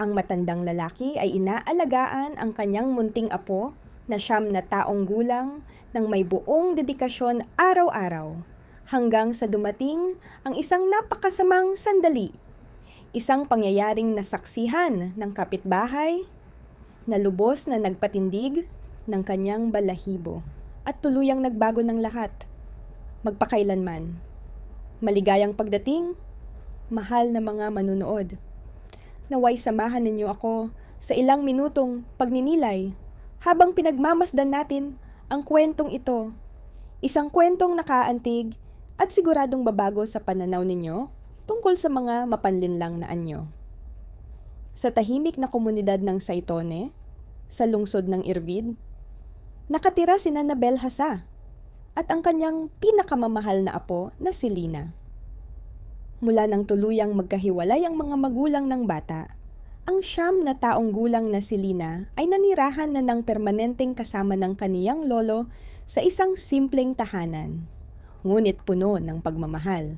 Ang matandang lalaki ay inaalagaan ang kanyang munting apo na 9 na taong gulang ng may buong dedikasyon araw-araw hanggang sa dumating ang isang napakasamang sandali. Isang pangyayaring nasaksihan ng kapitbahay na lubos na nagpatindig ng kanyang balahibo at tuluyang nagbago ng lahat. Magpakailanman. Maligayang pagdating, mahal na mga manunood. Naway samahan ninyo ako sa ilang minutong pagninilay habang pinagmamasdan natin ang kwentong ito. Isang kwentong nakaantig at siguradong babago sa pananaw ninyo tungkol sa mga mapanlinlang na anyo. Sa tahimik na komunidad ng Saitone, sa lungsod ng Irbid, nakatira si Nabel Hasa at ang kanyang pinakamamahal na apo na si Lina. Mula nang tuluyang magkahiwalay ang mga magulang ng bata, ang 9 na taong gulang na si Lina ay nanirahan na ng permanenteng kasama ng kaniyang lolo sa isang simpleng tahanan, ngunit puno ng pagmamahal.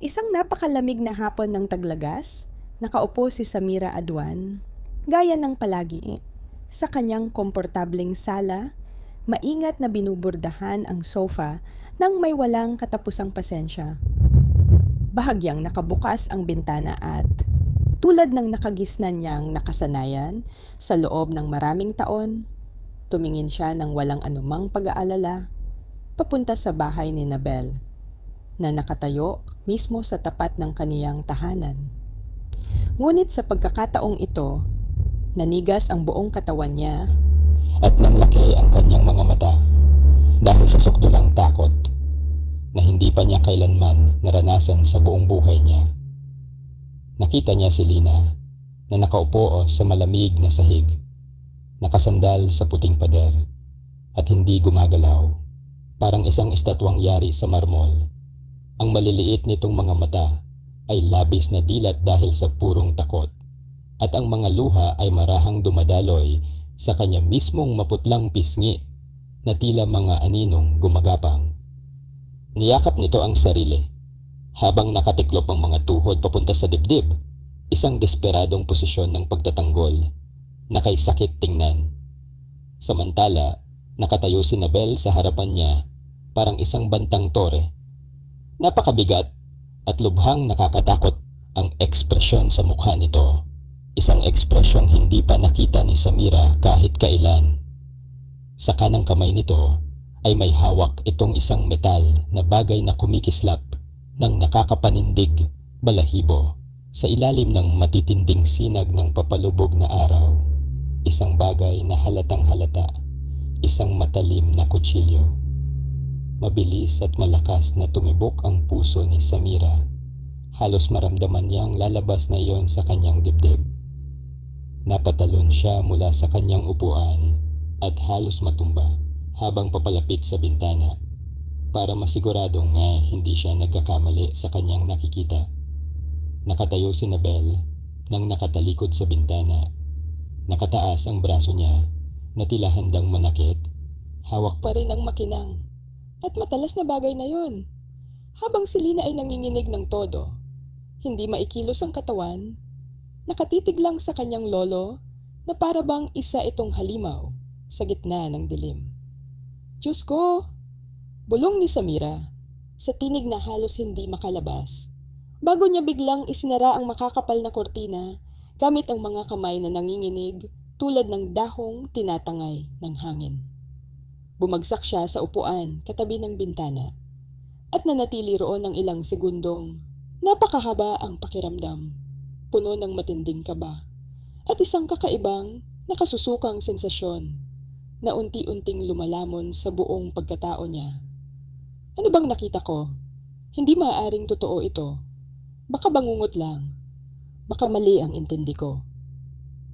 Isang napakalamig na hapon ng taglagas, nakaupo si Samira Aduan, gaya ng palagi, sa kanyang komportableng sala, maingat na binuburdahan ang sofa nang may walang katapusang pasensya. Bahagyang nakabukas ang bintana at, tulad ng nakagisnan niyang nakasanayan sa loob ng maraming taon, tumingin siya ng walang anumang pag-aalala papunta sa bahay ni Nabel, na nakatayo mismo sa tapat ng kaniyang tahanan. Ngunit sa pagkakataong ito, nanigas ang buong katawan niya at nanlaki ang kanyang mga mata dahil sa sukdulang takot na hindi pa niya kailanman naranasan sa buong buhay niya. Nakita niya si Lina na nakaupo sa malamig na sahig, nakasandal sa puting pader at hindi gumagalaw, parang isang estatwang yari sa marmol. Ang maliliit nitong mga mata ay labis na dilat dahil sa purong takot at ang mga luha ay marahang dumadaloy sa kanya mismong maputlang pisngi na tila mga aninong gumagapang. Niyakap nito ang sarili habang nakatiklop ang mga tuhod papunta sa dibdib, isang desperadong posisyon ng pagtatanggol na kay sakit tingnan. Samantala, nakatayo si Nabel sa harapan niya parang isang bantang tore. Napakabigat at lubhang nakakatakot ang ekspresyon sa mukha nito, isang ekspresyong hindi pa nakita ni Samira kahit kailan. Sa kanang kamay nito ay may hawak itong isang metal na bagay na kumikislap ng nakakapanindig balahibo sa ilalim ng matitinding sinag ng papalubog na araw. Isang bagay na halatang halata, isang matalim na kutsilyo. Mabilis at malakas na tumibok ang puso ni Samira. Halos maramdaman niyang lalabas na iyon sa kanyang dibdib. Napatalon siya mula sa kanyang upuan at halos matumba habang papalapit sa bintana para masiguradong hindi siya nagkakamali sa kanyang nakikita. Nakatayo si Nabel nang nakatalikod sa bintana. Nakataas ang braso niya na tila handang manakit. Hawak pa rin ang makinang at matalas na bagay na yon. Habang si Lina ay nanginginig ng todo, hindi maikilos ang katawan, nakatitig lang sa kanyang lolo na para bang isa itong halimaw sa gitna ng dilim. Diyos ko! Bulong ni Samira sa tinig na halos hindi makalabas bago niya biglang isinara ang makakapal na kortina gamit ang mga kamay na nanginginig tulad ng dahong tinatangay ng hangin. Bumagsak siya sa upuan katabi ng bintana at nanatili roon ng ilang segundong. Napakahaba ang pakiramdam, puno ng matinding kaba at isang kakaibang nakasusukang sensasyon na unti-unting lumalamon sa buong pagkatao niya. Ano bang nakita ko? Hindi maaaring totoo ito. Baka bangungot lang. Baka mali ang intindi ko.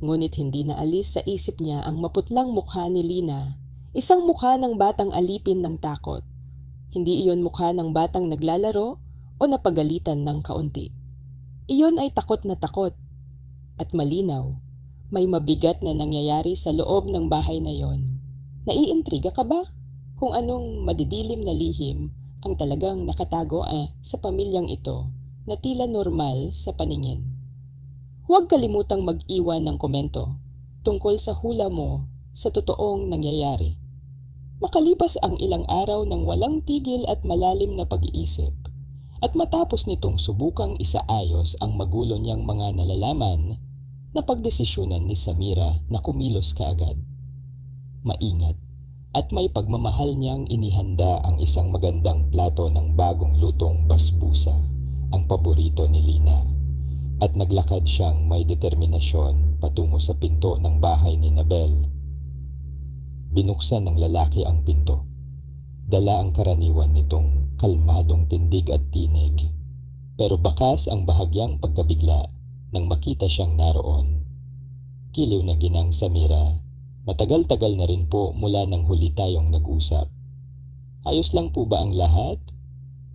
Ngunit hindi naalis sa isip niya ang maputlang mukha ni Lina, isang mukha ng batang alipin ng takot. Hindi iyon mukha ng batang naglalaro o napagalitan ng kaunti. Iyon ay takot na takot. At malinaw, may mabigat na nangyayari sa loob ng bahay na yon. Naiintriga ka ba kung anong madidilim na lihim ang talagang nakatago sa pamilyang ito na tila normal sa paningin? Huwag kalimutang mag-iwan ng komento tungkol sa hula mo sa totoong nangyayari. Makalipas ang ilang araw ng walang tigil at malalim na pag-iisip, at matapos nitong subukang isaayos ang magulo niyang mga nalalaman, napagdesisyonan ni Samira na kumilos kaagad. Maingat at may pagmamahal niyang inihanda ang isang magandang plato ng bagong lutong basbusa, ang paborito ni Lina, at naglakad siyang may determinasyon patungo sa pinto ng bahay ni Nabel. Binuksan ng lalaki ang pinto. Dala ang karaniwan nitong kalmadong tindig at tinig, pero bakas ang bahagyang pagkabigla nang makita siyang naroon. Kiliw na ginang Samira. Matagal-tagal na rin po mula nang huli tayong nag-usap. Ayos lang po ba ang lahat?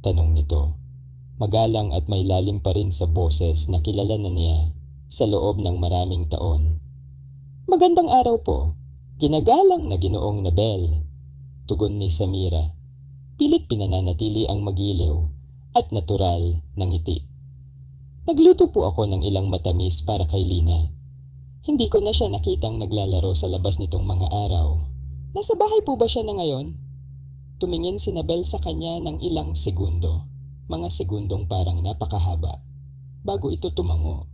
Tanong nito. Magalang at may lalim pa rin sa boses na kilala na niya sa loob ng maraming taon. Magandang araw po. Ginagalang na Ginoong Nabel. Tugon ni Samira. Pilit pinananatili ang magiliw at natural na ngiti. Nagluto po ako ng ilang matamis para kay Lina. Hindi ko na siya nakitang naglalaro sa labas nitong mga araw. Nasa bahay po ba siya na ngayon? Tumingin si Nabel sa kanya ng ilang segundo. Mga segundong parang napakahaba. Bago ito tumango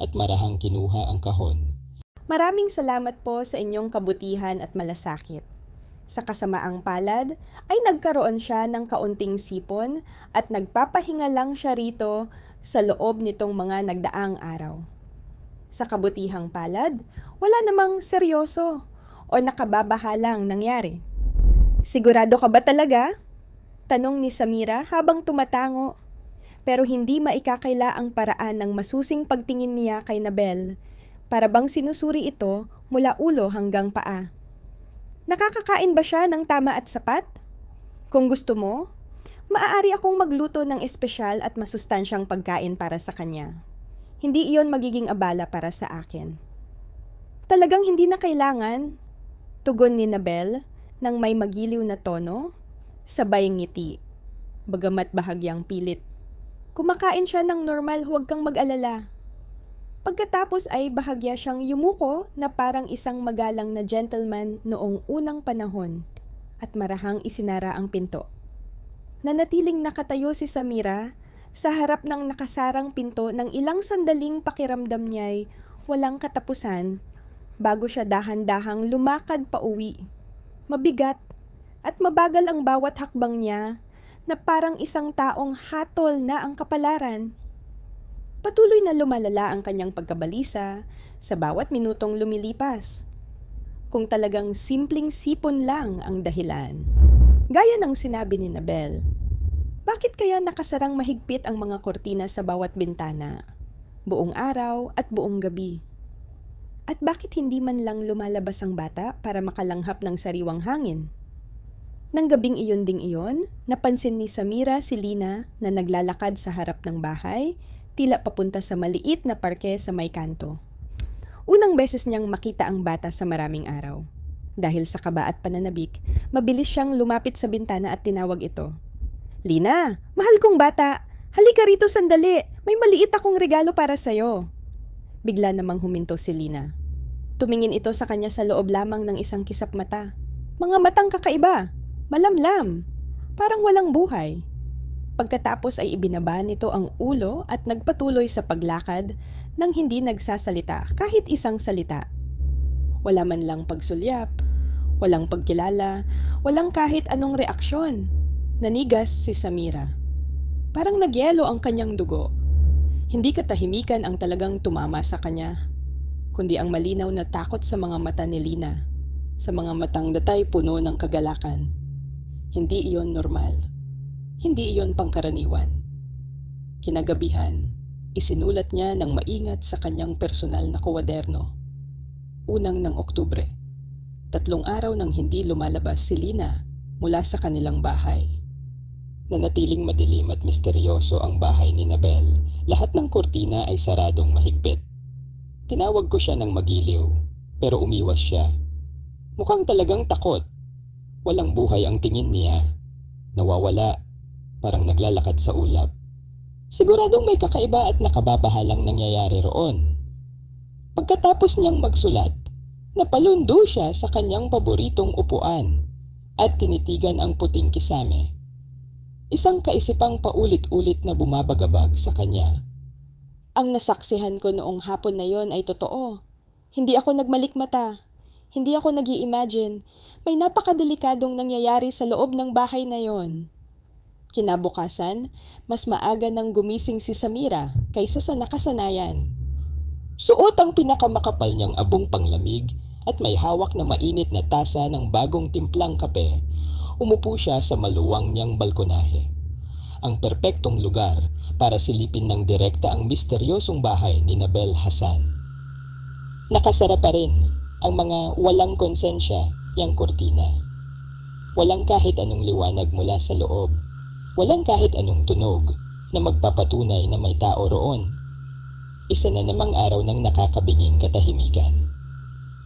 at marahang kinuha ang kahon. Maraming salamat po sa inyong kabutihan at malasakit. Sa kasamaang palad ay nagkaroon siya ng kaunting sipon at nagpapahinga lang siya rito sa loob nitong mga nagdaang araw. Sa kabutihang palad, wala namang seryoso o nakababahalang nangyari. Sigurado ka ba talaga? Tanong ni Samira habang tumatango. Pero hindi maikakaila ang paraan ng masusing pagtingin niya kay Nabel, para bang sinusuri ito mula ulo hanggang paa. Nakakakain ba siya ng tama at sapat? Kung gusto mo, maaari akong magluto ng espesyal at masustansyang pagkain para sa kanya. Hindi iyon magiging abala para sa akin. Talagang hindi na kailangan, tugon ni Nabel nang may magiliw na tono, sabay ngiti, bagamat bahagyang pilit. Kumakain siya ng normal, huwag kang mag-alala. Pagkatapos ay bahagya siyang yumuko na parang isang magalang na gentleman noong unang panahon at marahang isinara ang pinto. Nanatiling nakatayo si Samira sa harap ng nakasarang pinto ng ilang sandaling pakiramdam niya'y walang katapusan bago siya dahan-dahang lumakad pa uwi. Mabigat at mabagal ang bawat hakbang niya na parang isang taong hatol na ang kapalaran. Patuloy na lumalala ang kanyang pagkabalisa sa bawat minutong lumilipas. Kung talagang simpleng sipon lang ang dahilan. Gaya ng sinabi ni Nabel, bakit kaya nakasarang mahigpit ang mga kortina sa bawat bintana, buong araw at buong gabi? At bakit hindi man lang lumalabas ang bata para makalanghap ng sariwang hangin? Nang gabing iyon ding iyon, napansin ni Samira si Lina na naglalakad sa harap ng bahay, tila papunta sa maliit na parke sa may kanto. Unang beses niyang makita ang bata sa maraming araw. Dahil sa kaba at pananabik, mabilis siyang lumapit sa bintana at tinawag ito. Lina, mahal kong bata, halika rito sandali, may maliit akong regalo para sa'yo. Bigla namang huminto si Lina. Tumingin ito sa kanya sa loob lamang ng isang kisap mata. Mga matang kakaiba, malamlam, parang walang buhay. Pagkatapos ay ibinaba nito ang ulo at nagpatuloy sa paglakad nang hindi nagsasalita kahit isang salita. Wala man lang pagsulyap, walang pagkilala, walang kahit anong reaksyon. Nanigas si Samira. Parang nagyelo ang kanyang dugo. Hindi katahimikan ang talagang tumama sa kanya, kundi ang malinaw na takot sa mga mata ni Lina, sa mga matang datay puno ng kagalakan. Hindi iyon normal. Hindi iyon pangkaraniwan. Kinagabihan, isinulat niya ng maingat sa kanyang personal na kwaderno. Unang ng Oktubre, 3 araw nang hindi lumalabas si Lina mula sa kanilang bahay. Nanatiling madilim at misteryoso ang bahay ni Nabel. Lahat ng kurtina ay saradong mahigpit. Tinawag ko siya ng magiliw, pero umiwas siya. Mukhang talagang takot. Walang buhay ang tingin niya. Nawawala, parang naglalakad sa ulap. Siguradong may kakaiba at nakababahalang nangyayari roon. Pagkatapos niyang magsulat, napalundo siya sa kanyang paboritong upuan at tinitigan ang puting kisame. Isang kaisipang paulit-ulit na bumabagabag sa kanya. Ang nasaksihan ko noong hapon na yon ay totoo. Hindi ako nagmalikmata. Hindi ako nag-i-imagine. May napakadelikadong nangyayari sa loob ng bahay na yon. Kinabukasan, mas maaga nang gumising si Samira kaysa sa nakasanayan. Suot ang pinakamakapal niyang abong panglamig at may hawak na mainit na tasa ng bagong timplang kape. Umupo siya sa maluwang niyang balkonahe. Ang perpektong lugar para silipin ng direkta ang misteryosong bahay ni Nabel Hassan. Nakasara pa rin ang mga walang konsensya yang kurtina. Walang kahit anong liwanag mula sa loob. Walang kahit anong tunog na magpapatunay na may tao roon. Isa na namang araw ng nakakabiging katahimikan.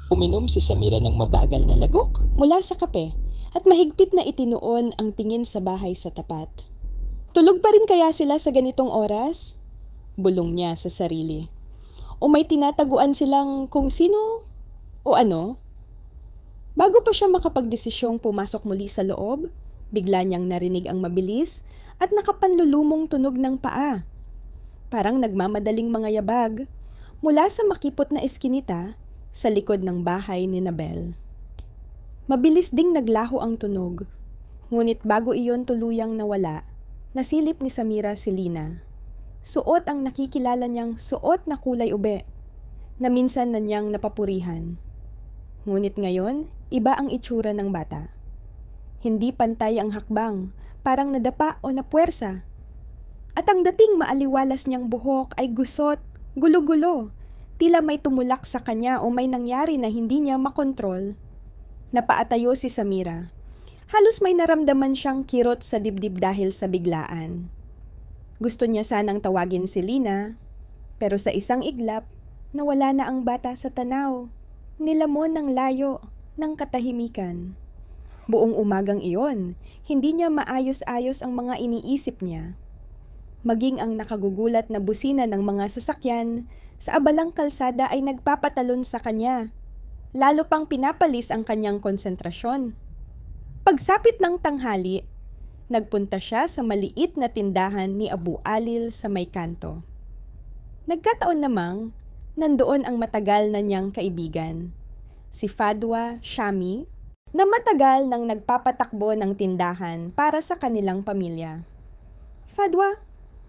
Uminom si Samira ng mabagal na lagok mula sa kape at mahigpit na itinuon ang tingin sa bahay sa tapat. Tulog pa rin kaya sila sa ganitong oras? Bulong niya sa sarili. O may tinataguan silang kung sino o ano? Bago pa siya makapagdesisyong pumasok muli sa loob, bigla niyang narinig ang mabilis at nakapanlulumong tunog ng paa. Parang nagmamadaling mga yabag mula sa makipot na eskinita sa likod ng bahay ni Nabel. Mabilis ding naglaho ang tunog, ngunit bago iyon tuluyang nawala, nasilip ni Samira si Lina. Suot ang nakikilala niyang suot na kulay ube, na minsan na niyang napapurihan. Ngunit ngayon, iba ang itsura ng bata. Hindi pantay ang hakbang, parang nadapa o napuwersa. At ang dating maaliwalas niyang buhok ay gusot, gulo-gulo. Tila may tumulak sa kanya o may nangyari na hindi niya makontrol. Napaatayo si Samira. Halos may naramdaman siyang kirot sa dibdib dahil sa biglaan. Gusto niya sanang tawagin si Lina, pero sa isang iglap, nawala na ang bata sa tanaw. Nilamon ng layo ng katahimikan. Buong umagang iyon, hindi niya maayos-ayos ang mga iniisip niya. Maging ang nakagugulat na busina ng mga sasakyan sa abalang kalsada ay nagpapatalon sa kanya. Lalo pang pinapalis ang kanyang konsentrasyon. Pagsapit ng tanghali, nagpunta siya sa maliit na tindahan ni Abu Alil sa may kanto. Nagkataon namang nandoon ang matagal na niyang kaibigan, si Fadwa Shami, na matagal nang nagpapatakbo ng tindahan para sa kanilang pamilya. Fadwa,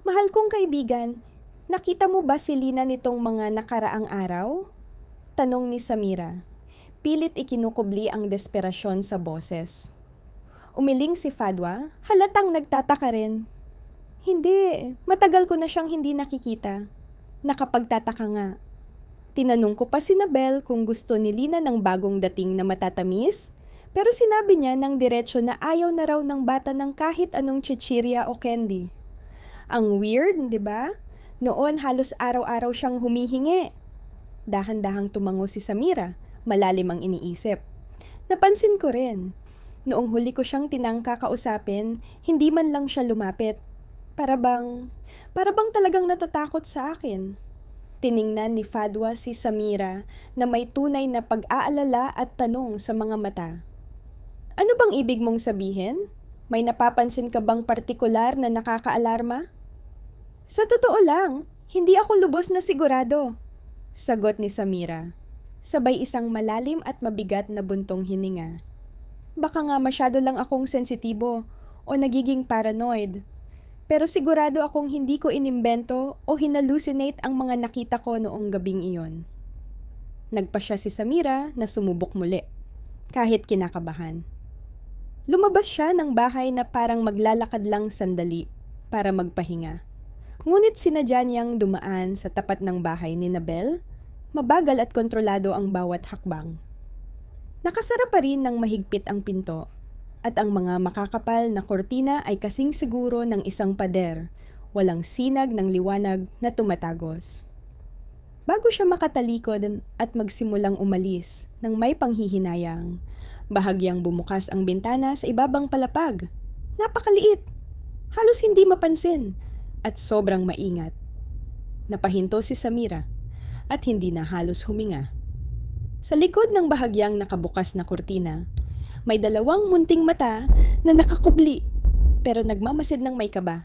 mahal kong kaibigan, nakita mo ba si Lina nitong mga nakaraang araw? Tanong ni Samira. Pilit ikinukubli ang desperasyon sa boses. Umiling si Fadwa, halatang nagtataka rin. Hindi, matagal ko na siyang hindi nakikita. Nakapagtataka nga. Tinanong ko pa si Nabel kung gusto ni Lina ng bagong dating na matatamis, pero sinabi niya ng diretsyo na ayaw na raw ng bata ng kahit anong chichirya o candy. Ang weird, di ba? Noon halos araw-araw siyang humihingi. Dahan-dahang tumango si Samira, malalim ang iniisip. Napansin ko rin. Noong huli ko siyang tinangka kausapin, hindi man lang siya lumapit. Para bang talagang natatakot sa akin. Tiningnan ni Fadwa si Samira na may tunay na pag-aalala at tanong sa mga mata. Ano bang ibig mong sabihin? May napapansin ka bang partikular na nakakaalarma? Sa totoo lang, hindi ako lubos na sigurado, sagot ni Samira, sabay isang malalim at mabigat na buntong hininga. Baka nga masyado lang akong sensitibo o nagiging paranoid, pero sigurado akong hindi ko inimbento o hinalucinate ang mga nakita ko noong gabing iyon. Nagpa siya si Samira na sumubok muli, kahit kinakabahan. Lumabas siya ng bahay na parang maglalakad lang sandali para magpahinga. Ngunit sinadya niyang dumaan sa tapat ng bahay ni Nabel, mabagal at kontrolado ang bawat hakbang. Nakasara pa rin ng mahigpit ang pinto, at ang mga makakapal na kortina ay kasing siguro ng isang pader, walang sinag ng liwanag na tumatagos. Bago siya makatalikod at magsimulang umalis nang may panghihinayang, bahagyang bumukas ang bintana sa ibabang palapag. Napakaliit, halos hindi mapansin, at sobrang maingat. Napahinto si Samira. at hindi na halos huminga. Sa likod ng bahagyang nakabukas na kurtina, may dalawang munting mata na nakakubli pero nagmamasid ng may kaba.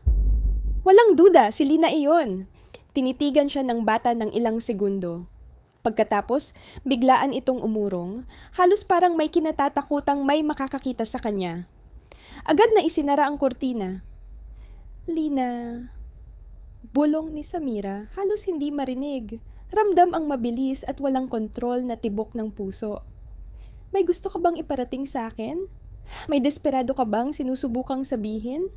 Walang duda, si Lina iyon. Tinitigan siya ng bata ng ilang segundo. Pagkatapos, biglaan itong umurong, halos parang may kinatatakutang may makakakita sa kanya. Agad na isinara ang kurtina. Lina. Bulong ni Samira, halos hindi marinig. Ramdam ang mabilis at walang kontrol na tibok ng puso. May gusto ka bang iparating sa akin? May desperado ka bang sinusubukang sabihin?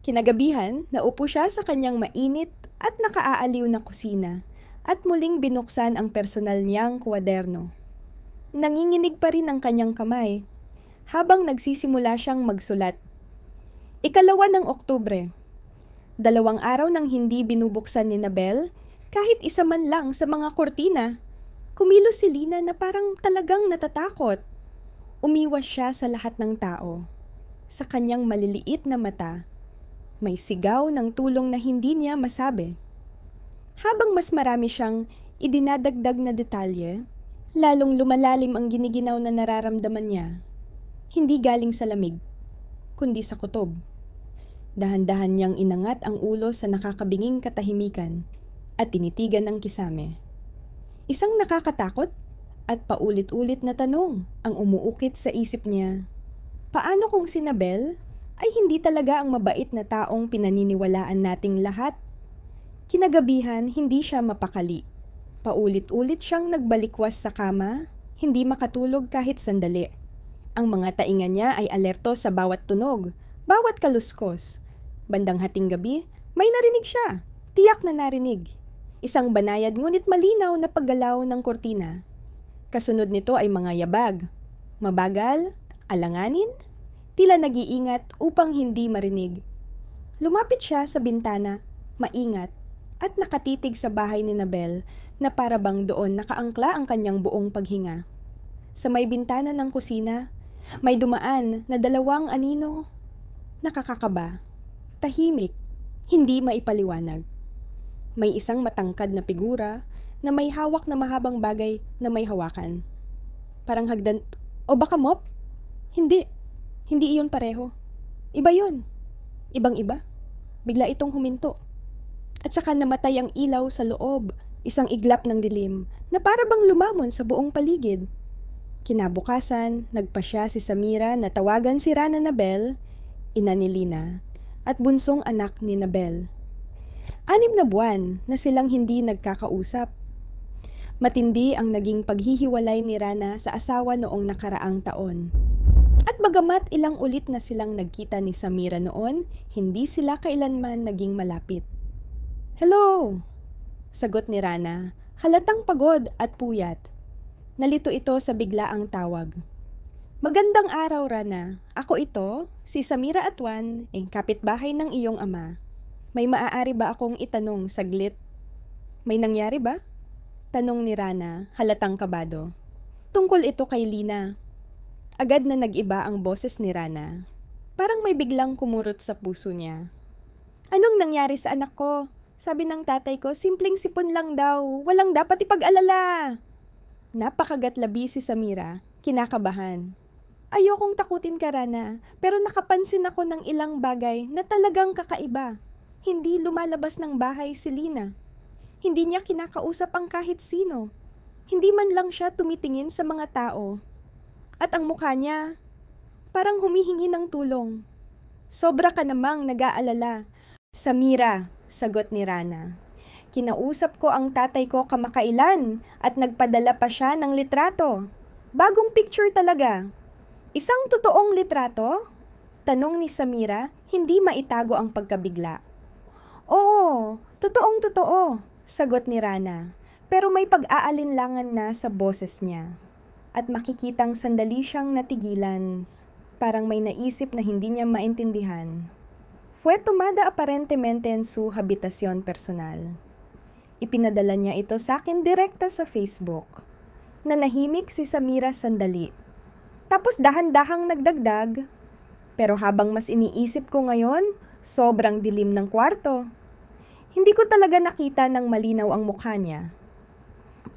Kinagabihan, naupo siya sa kanyang mainit at nakaaaliw na kusina at muling binuksan ang personal niyang kwaderno. Nanginginig pa rin ang kanyang kamay habang nagsisimula siyang magsulat. 2 ng Oktubre. 2 araw nang hindi binubuksan ni Nabel kahit isa man lang sa mga kortina. Kumilos si Lina na parang talagang natatakot. Umiwas siya sa lahat ng tao. Sa kanyang maliliit na mata, may sigaw ng tulong na hindi niya masabi. Habang mas marami siyang idinadagdag na detalye, lalong lumalalim ang giniginaw na nararamdaman niya. Hindi galing sa lamig, kundi sa kutob. Dahan-dahan niyang inangat ang ulo sa nakakabinging katahimikan at tinitigan ng kisame. Isang nakakatakot at paulit-ulit na tanong ang umuukit sa isip niya. Paano kung si Nabel ay hindi talaga ang mabait na taong pinaniniwalaan nating lahat? Kinagabihan, hindi siya mapakali. Paulit-ulit siyang nagbalikwas sa kama, hindi makatulog kahit sandali. Ang mga tainga niya ay alerto sa bawat tunog, bawat kaluskos. Bandang hating gabi, may narinig siya. Tiyak na narinig. Isang banayad ngunit malinaw na paggalaw ng kortina. Kasunod nito ay mga yabag. Mabagal, alanganin, tila nag-iingat upang hindi marinig. Lumapit siya sa bintana, maingat, at nakatitig sa bahay ni Nabel na para bang doon nakaangkla ang kanyang buong paghinga. Sa may bintana ng kusina, may dumaan na 2 anino. Nakakakaba, tahimik, hindi maipaliwanag. May isang matangkad na figura na may hawak na mahabang bagay na may hawakan. Parang hagdan, o baka mop? Hindi iyon pareho. Iba yun. Ibang-iba. Bigla itong huminto. At saka namatay ang ilaw sa loob, isang iglap ng dilim na para bang lumamon sa buong paligid. Kinabukasan, nagpasya si Samira na tawagan si Rana Nabel, ina ni Lina, at bunsong anak ni Nabel. 6 na buwan na silang hindi nagkakausap. Matindi ang naging paghihiwalay ni Rana sa asawa noong nakaraang taon. At bagamat ilang ulit na silang nagkita ni Samira noon, hindi sila kailanman naging malapit. Hello! Sagot ni Rana, halatang pagod at puyat. Nalito ito sa biglaang tawag. Magandang araw, Rana. Ako ito, si Samira Atwan, kapitbahay ng iyong ama. May maaari ba akong itanong saglit? May nangyari ba? Tanong ni Rana, halatang kabado. Tungkol ito kay Lina. Agad na nag-iba ang boses ni Rana. Parang may biglang kumurot sa puso niya. Anong nangyari sa anak ko? Sabi ng tatay ko, simpleng sipon lang daw. Walang dapat ipag-alala. Napakagatlabi si Samira, kinakabahan. Ayokong takutin ka, Rana, pero nakapansin ako ng ilang bagay na talagang kakaiba. Hindi lumalabas ng bahay si Lina. Hindi niya kinakausap ang kahit sino. Hindi man lang siya tumitingin sa mga tao. At ang mukha niya, parang humihingi ng tulong. Sobra ka namang nag-aalala. Samira, sagot ni Rana. Kinausap ko ang tatay ko kamakailan at nagpadala pa siya ng litrato. Bagong picture talaga. Isang totoong litrato? Tanong ni Samira, hindi maitago ang pagkabigla. Oo, totoong-totoo, sagot ni Rana. Pero may pag-aalinlangan na sa boses niya. At makikitang sandali siyang natigilan. Parang may naisip na hindi niya maintindihan. Fue tomada aparentemente en su habitación personal. Ipinadala niya ito sa akin direkta sa Facebook. Nanahimik si Samira sandali. Tapos dahan-dahang nagdagdag. Pero habang mas iniisip ko ngayon, sobrang dilim ng kwarto. Hindi ko talaga nakita ng malinaw ang mukha niya.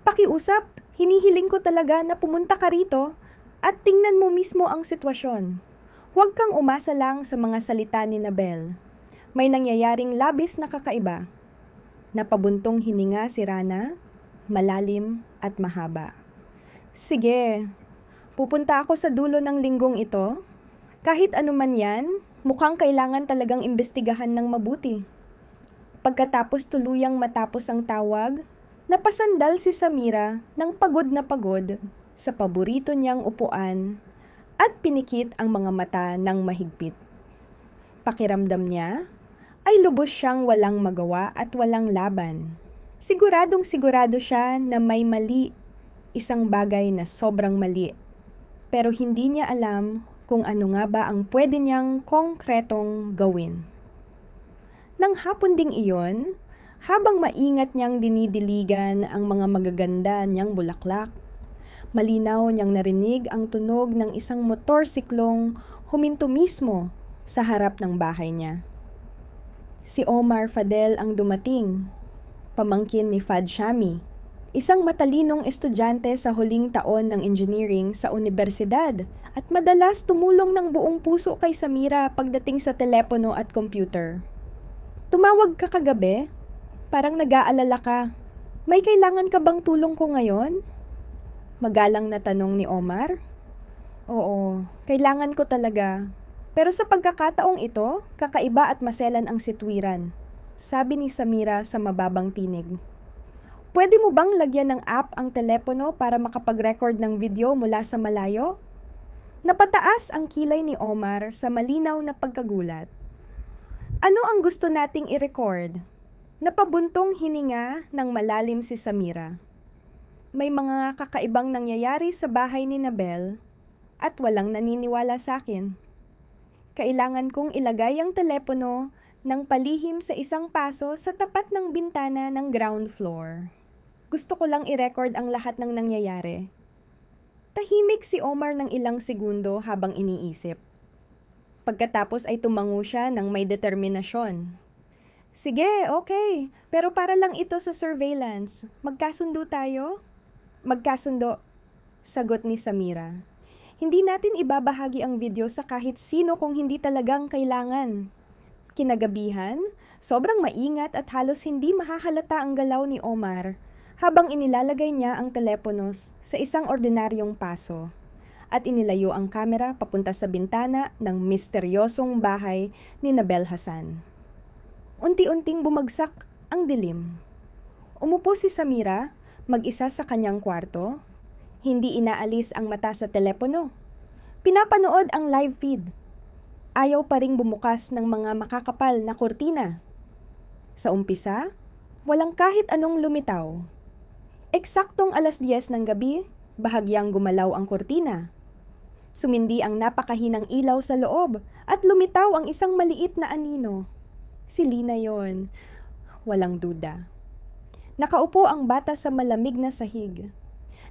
Pakiusap, hinihiling ko talaga na pumunta ka rito at tingnan mo mismo ang sitwasyon. Huwag kang umasa lang sa mga salita ni Nabel. May nangyayaring labis na kakaiba. Napabuntong hininga si Rana, malalim at mahaba. Sige, pupunta ako sa dulo ng linggong ito. Kahit anuman yan, mukhang kailangan talagang imbestigahan ng mabuti. Pagkatapos tuluyang matapos ang tawag, napasandal si Samira ng pagod na pagod sa paborito niyang upuan at pinikit ang mga mata ng mahigpit. Pakiramdam niya ay lubos siyang walang magawa at walang laban. Siguradong sigurado siya na may mali, isang bagay na sobrang mali. Pero hindi niya alam kung ano nga ba ang pwede niyang konkretong gawin. Nang hapon ding iyon, habang maingat niyang dinidiligan ang mga magaganda niyang bulaklak, malinaw niyang narinig ang tunog ng isang motorsiklong huminto mismo sa harap ng bahay niya. Si Omar Fadel ang dumating, pamangkin ni Fad Shami, isang matalinong estudyante sa huling taon ng engineering sa universidad at madalas tumulong ng buong puso kay Samira pagdating sa telepono at computer. Tumawag ka kagabi? Parang nag-aalala ka. May kailangan ka bang tulong ko ngayon? Magalang na tanong ni Omar. Oo, kailangan ko talaga. Pero sa pagkakataong ito, kakaiba at maselan ang sitwiran, sabi ni Samira sa mababang tinig. Pwede mo bang lagyan ng app ang telepono para makapag-record ng video mula sa malayo? Napataas ang kilay ni Omar sa malinaw na pagkagulat. Ano ang gusto nating i-record? Napabuntong hininga ng malalim si Samira. May mga kakaibang nangyayari sa bahay ni Nabel at walang naniniwala sa akin. Kailangan kong ilagay ang telepono ng palihim sa isang paso sa tapat ng bintana ng ground floor. Gusto ko lang i-record ang lahat ng nangyayari. Tahimik si Omar ng ilang segundo habang iniisip. Pagkatapos ay tumango siya ng may determinasyon. Sige, okay. Pero para lang ito sa surveillance. Magkasundo tayo? Magkasundo, sagot ni Samira. Hindi natin ibabahagi ang video sa kahit sino kung hindi talagang kailangan. Kinagabihan, sobrang maingat at halos hindi mahahalata ang galaw ni Omar habang inilalagay niya ang teleponos sa isang ordinaryong paso at inilayo ang kamera papunta sa bintana ng misteryosong bahay ni Nabel Hassan. Unti-unting bumagsak ang dilim. Umupo si Samira, mag-isa sa kanyang kwarto. Hindi inaalis ang mata sa telepono. Pinapanood ang live feed. Ayaw pa ring bumukas ng mga makakapal na kurtina. Sa umpisa, walang kahit anong lumitaw. Eksaktong 10:00 ng gabi, bahagyang gumalaw ang kurtina. Sumindi ang napakahinang ilaw sa loob at lumitaw ang isang maliit na anino. Si Lina yon, walang duda. Nakaupo ang bata sa malamig na sahig.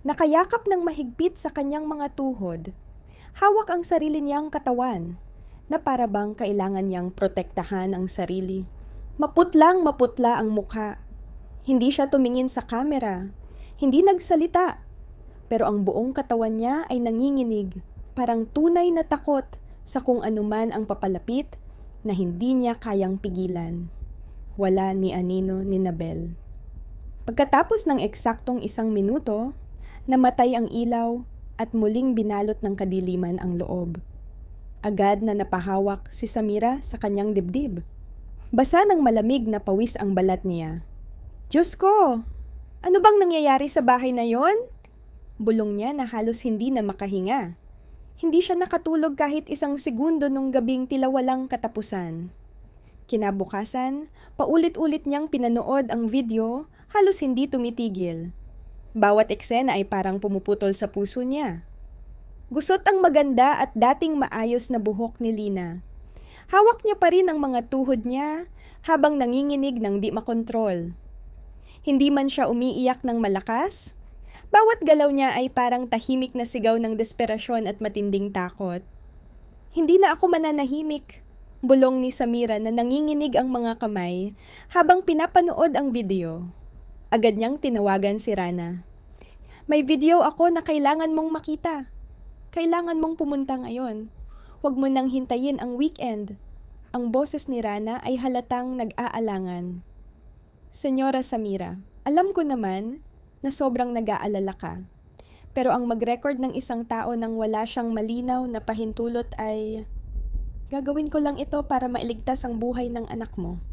Nakayakap ng mahigpit sa kanyang mga tuhod. Hawak ang sarili niyang katawan na para bang kailangan niyang protektahan ang sarili. Maputlang maputla ang mukha. Hindi siya tumingin sa kamera. Hindi nagsalita. Pero ang buong katawan niya ay nanginginig, parang tunay na takot sa kung anuman ang papalapit na hindi niya kayang pigilan. Wala ni anino ni Nabel. Pagkatapos ng eksaktong 1 minuto, namatay ang ilaw at muling binalot ng kadiliman ang loob. Agad na napahawak si Samira sa kanyang dibdib. Basa ng malamig na pawis ang balat niya. Diyos ko! Ano bang nangyayari sa bahay na yon? Bulong niya na halos hindi na makahinga. Hindi siya nakatulog kahit 1 segundo nung gabing tila walang katapusan. Kinabukasan, paulit-ulit niyang pinanood ang video, halos hindi tumitigil. Bawat eksena ay parang pumuputol sa puso niya. Gusot ang maganda at dating maayos na buhok ni Lina. Hawak niya pa rin ang mga tuhod niya habang nanginginig ng di makontrol. Hindi man siya umiiyak ng malakas, bawat galaw niya ay parang tahimik na sigaw ng desperasyon at matinding takot. Hindi na ako mananahimik, bulong ni Samira na nanginginig ang mga kamay habang pinapanood ang video. Agad niyang tinawagan si Rana. May video ako na kailangan mong makita. Kailangan mong pumunta ngayon. Huwag mo nang hintayin ang weekend. Ang boses ni Rana ay halatang nag-aalangan. Senyora Samira, alam ko naman na sobrang nag-aalala ka. Pero ang mag-record ng isang tao nang wala siyang malinaw na pahintulot ay... Gagawin ko lang ito para mailigtas ang buhay ng anak mo.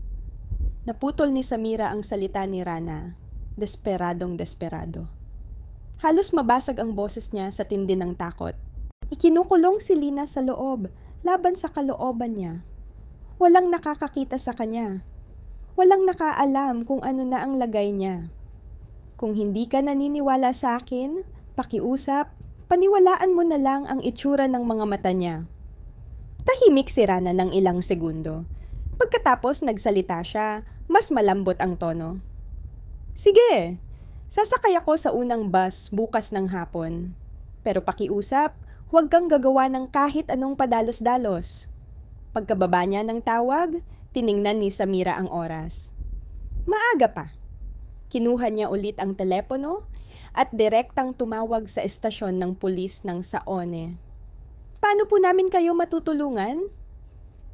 Naputol ni Samira ang salita ni Rana. Desperadong desperado. Halos mabasag ang boses niya sa tindi ng takot. Ikinukulong si Lina sa loob, laban sa kalooban niya. Walang nakakakita sa kanya. Walang nakaalam kung ano na ang lagay niya. Kung hindi ka naniniwala sa akin, pakiusap, paniwalaan mo na lang ang itsura ng mga mata niya. Tahimik si Rana ng ilang segundo. Pagkatapos nagsalita siya, mas malambot ang tono. Sige, sasakay ako sa unang bus bukas ng hapon. Pero pakiusap, huwag kang gagawa ng kahit anong padalos-dalos. Pagkababa niya ng tawag, tiningnan ni Samira ang oras. Maaga pa. Kinuha niya ulit ang telepono at direktang tumawag sa estasyon ng pulis ng Saone. Paano po namin kayo matutulungan?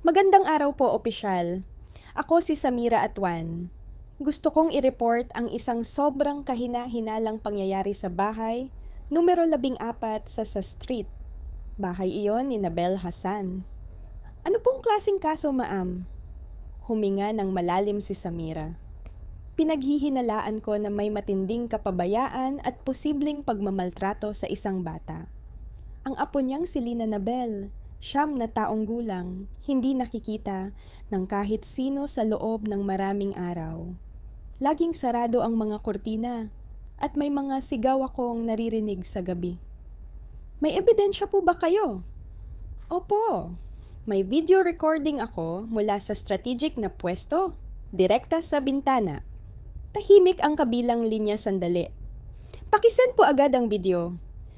Magandang araw po, opisyal. Ako si Samira Atwan. Gusto kong i-report ang isang sobrang kahina-hinalang pangyayari sa bahay, numero 14 sa street. Bahay iyon ni Nabel Hassan. Ano pong klaseng kaso, ma'am? Huminga ng malalim si Samira. Pinaghihinalaan ko na may matinding kapabayaan at posibleng pagmamaltrato sa isang bata. Ang apo niyang si Lina Nabel, 9 na taong gulang, hindi nakikita ng kahit sino sa loob ng maraming araw. Laging sarado ang mga kurtina at may mga sigaw akong naririnig sa gabi. May ebidensya po ba kayo? Opo. May video recording ako mula sa strategic na pwesto, direkta sa bintana. Tahimik ang kabilang linya sandali. Pakisend po agad ang video.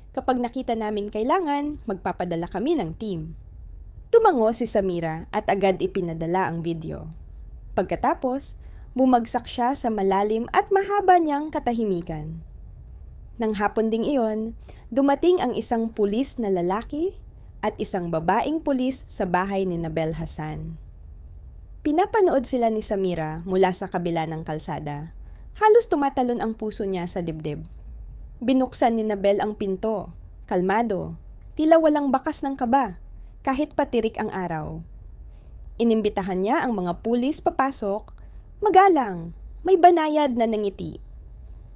Kapag nakita namin kailangan, magpapadala kami ng team. Tumango si Samira at agad ipinadala ang video. Pagkatapos, bumagsak siya sa malalim at mahaba niyang katahimikan. Nang hapon ding iyon, dumating ang isang pulis na lalaki at isang babaeng pulis sa bahay ni Nabel Hassan. Pinapanood sila ni Samira mula sa kabila ng kalsada. Halos tumatalon ang puso niya sa dibdib. Binuksan ni Nabel ang pinto, kalmado, tila walang bakas ng kaba, kahit patirik ang araw. Inimbitahan niya ang mga pulis papasok, magalang, may banayad na nangiti.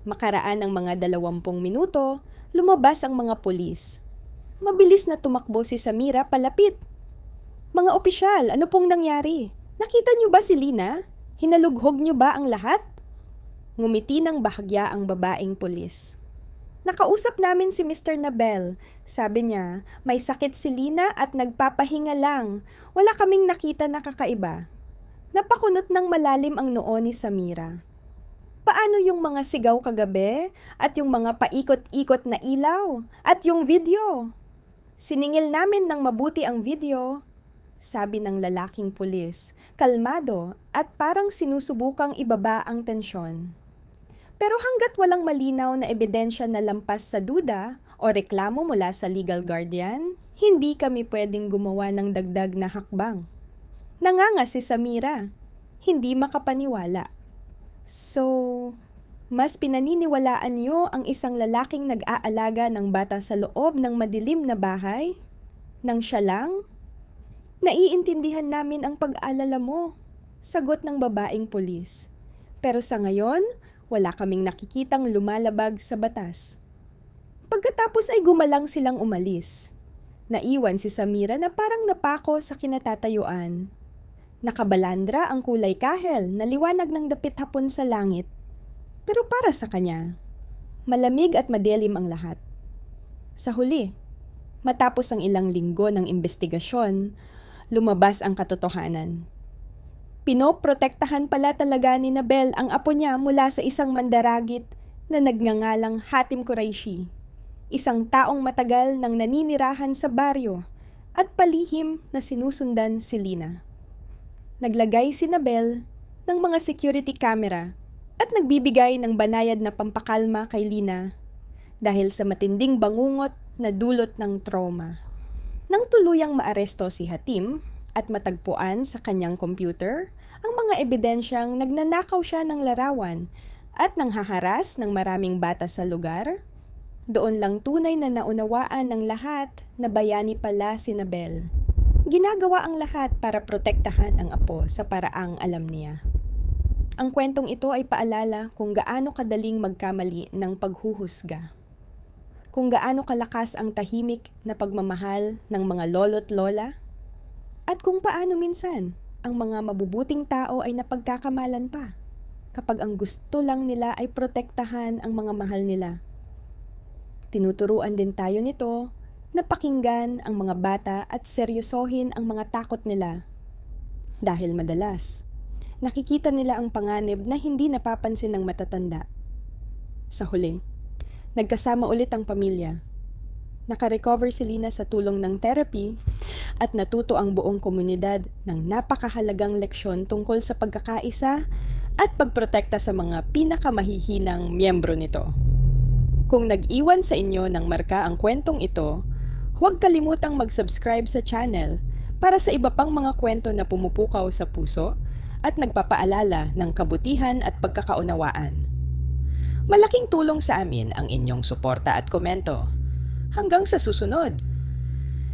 Makaraan ng mga 20 minuto, lumabas ang mga pulis. Mabilis na tumakbo si Samira palapit. Mga opisyal, ano pong nangyari? Nakita niyo ba si Lina? Hinalughog niyo ba ang lahat? Ngumiti ng bahagya ang babaeng pulis. Nakausap namin si Mr. Nabel. Sabi niya, may sakit si Lina at nagpapahinga lang. Wala kaming nakita na kakaiba. Napakunot ng malalim ang noo ni Samira. Paano yung mga sigaw kagabi at yung mga paikot-ikot na ilaw at yung video? Siningil namin ng mabuti ang video, sabi ng lalaking pulis, kalmado at parang sinusubukang ibaba ang tensyon. Pero hanggat walang malinaw na ebidensya na lampas sa duda o reklamo mula sa legal guardian, hindi kami pwedeng gumawa ng dagdag na hakbang. Nanganga si Samira, hindi makapaniwala. So, mas pinaniniwalaan niyo ang isang lalaking nag-aalaga ng bata sa loob ng madilim na bahay? Nang siya lang? Naiintindihan namin ang pag-aalala mo, sagot ng babaeng pulis. Pero sa ngayon, wala kaming nakikitang lumalabag sa batas. Pagkatapos ay gumalang silang umalis. Naiwan si Samira na parang napako sa kinatatayuan. Nakabalandra ang kulay kahel na liwanag ng dapit hapon sa langit. Pero para sa kanya, malamig at madilim ang lahat. Sa huli, matapos ang ilang linggo ng investigasyon, lumabas ang katotohanan. Pinoprotektahan pala talaga ni Nabel ang apo niya mula sa isang mandaragit na nagngangalang Hatim Quraishi, isang taong matagal nang naninirahan sa baryo at palihim na sinusundan si Lina. Naglagay si Nabel ng mga security camera at nagbibigay ng banayad na pampakalma kay Lina dahil sa matinding bangungot na dulot ng trauma. Nang tuluyang maaresto si Hatim at matagpuan sa kanyang computer ang mga ebidensyang nagnanakaw siya ng larawan at nanghaharas ng maraming bata sa lugar, doon lang tunay na naunawaan ng lahat na bayani pala si Nabel. Ginagawa ang lahat para protektahan ang apo sa paraang alam niya. Ang kwentong ito ay paalala kung gaano kadaling magkamali ng paghuhusga. Kung gaano kalakas ang tahimik na pagmamahal ng mga lolo't lola, at kung paano minsan ang mga mabubuting tao ay napagkakamalan pa kapag ang gusto lang nila ay protektahan ang mga mahal nila. Tinuturuan din tayo nito na pakinggan ang mga bata at seryosohin ang mga takot nila. Dahil madalas, nakikita nila ang panganib na hindi napapansin ng matatanda. Sa huli, nagkasama ulit ang pamilya. Nakarecover si Lina sa tulong ng therapy at natuto ang buong komunidad ng napakahalagang leksyon tungkol sa pagkakaisa at pagprotekta sa mga pinakamahihinang miyembro nito. Kung nag-iwan sa inyo ng marka ang kwentong ito, huwag kalimutang mag-subscribe sa channel para sa iba pang mga kwento na pumupukaw sa puso at nagpapaalala ng kabutihan at pagkakaunawaan. Malaking tulong sa amin ang inyong suporta at komento. Hanggang sa susunod.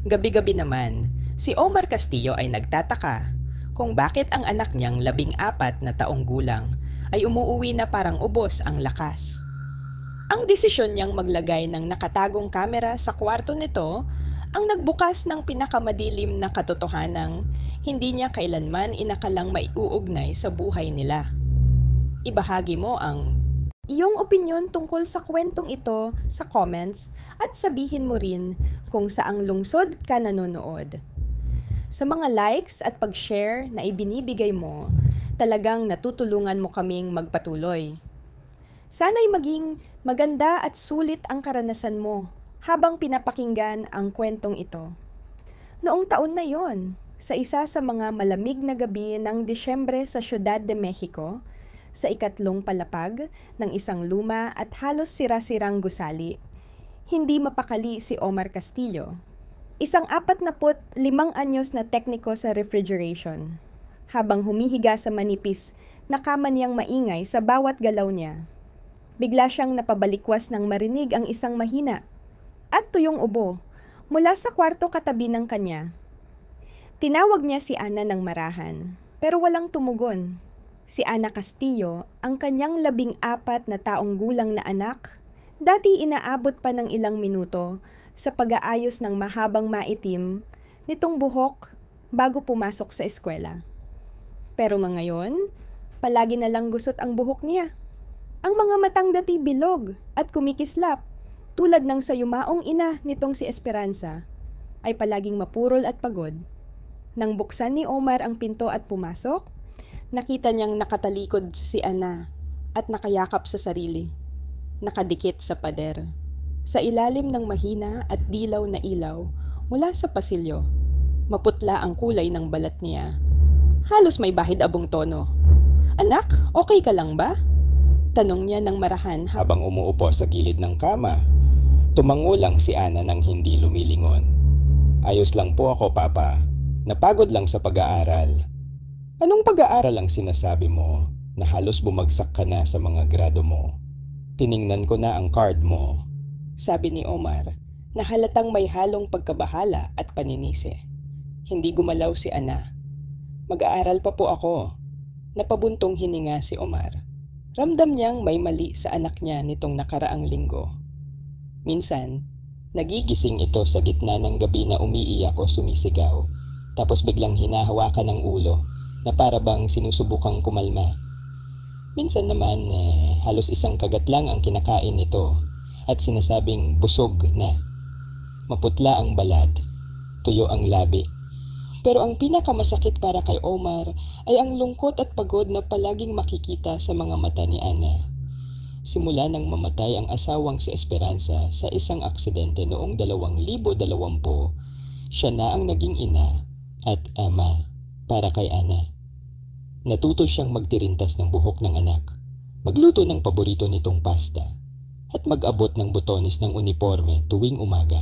Gabi-gabi naman, si Omar Castillo ay nagtataka kung bakit ang anak niyang 14 na taong gulang ay umuuwi na parang ubos ang lakas. Ang desisyon niyang maglagay ng nakatagong kamera sa kwarto nito ang nagbukas ng pinakamadilim na katotohanang hindi niya kailanman inakalang maiuugnay sa buhay nila. Ibahagi mo ang iyong opinyon tungkol sa kwentong ito sa comments at sabihin mo rin kung saang lungsod ka nanonood. Sa mga likes at pag-share na ibinibigay mo, talagang natutulungan mo kaming magpatuloy. Sana'y maging maganda at sulit ang karanasan mo habang pinapakinggan ang kwentong ito. Noong taon na yon, sa isa sa mga malamig na gabi ng Disyembre sa Ciudad de Mexico, sa ikatlong palapag ng isang luma at halos sira-sirang gusali, hindi mapakali si Omar Castillo. Isang 45 anyos na tekniko sa refrigeration. Habang humihiga sa manipis, nakama niyang maingay sa bawat galaw niya. Bigla siyang napabalikwas nang marinig ang isang mahina at tuyong ubo mula sa kwarto katabi ng kanya. Tinawag niya si Ana ng marahan, pero walang tumugon. Si Ana Castillo, ang kanyang 14 na taong gulang na anak, dati inaabot pa ng ilang minuto sa pag-aayos ng mahabang maitim nitong buhok bago pumasok sa eskwela. Pero ngayon, palagi na lang gusot ang buhok niya. Ang mga matang dati bilog at kumikislap, tulad ng sa yumaong ina nitong si Esperanza, ay palaging mapurol at pagod. Nang buksan ni Omar ang pinto at pumasok, nakita niyang nakatalikod si Ana at nakayakap sa sarili, nakadikit sa pader. Sa ilalim ng mahina at dilaw na ilaw mula sa pasilyo, maputla ang kulay ng balat niya. Halos may bahid abong tono. "Anak, okay ka lang ba?" Tanong niya ng marahan Habang umuupo sa gilid ng kama, tumango lang si Ana nang hindi lumilingon. "Ayos lang po ako, Papa. Napagod lang sa pag-aaral." "Anong pag-aaral ang sinasabi mo na halos bumagsak ka na sa mga grado mo? Tiningnan ko na ang card mo," sabi ni Omar na halatang may halong pagkabahala at paninisi. Hindi gumalaw si Ana. "Mag-aaral pa po ako." Napabuntong hininga si Omar. Ramdam niyang may mali sa anak niya nitong nakaraang linggo. Minsan, nagigising ito sa gitna ng gabi na umiiyak o sumisigaw, tapos biglang hinahawakan ng ulo na para bang sinusubukang kumalma. Minsan naman halos isang kagat lang ang kinakain nito at sinasabing busog na. Maputla ang balat, tuyo ang labi. Pero ang pinakamasakit para kay Omar ay ang lungkot at pagod na palaging makikita sa mga mata ni Ana. Simula nang mamatay ang asawang si Esperanza sa isang aksidente noong 2020, siya na ang naging ina at ama para kay Ana. Natuto siyang magtirintas ng buhok ng anak, magluto ng paborito nitong pasta, at mag-abot ng botones ng uniforme tuwing umaga.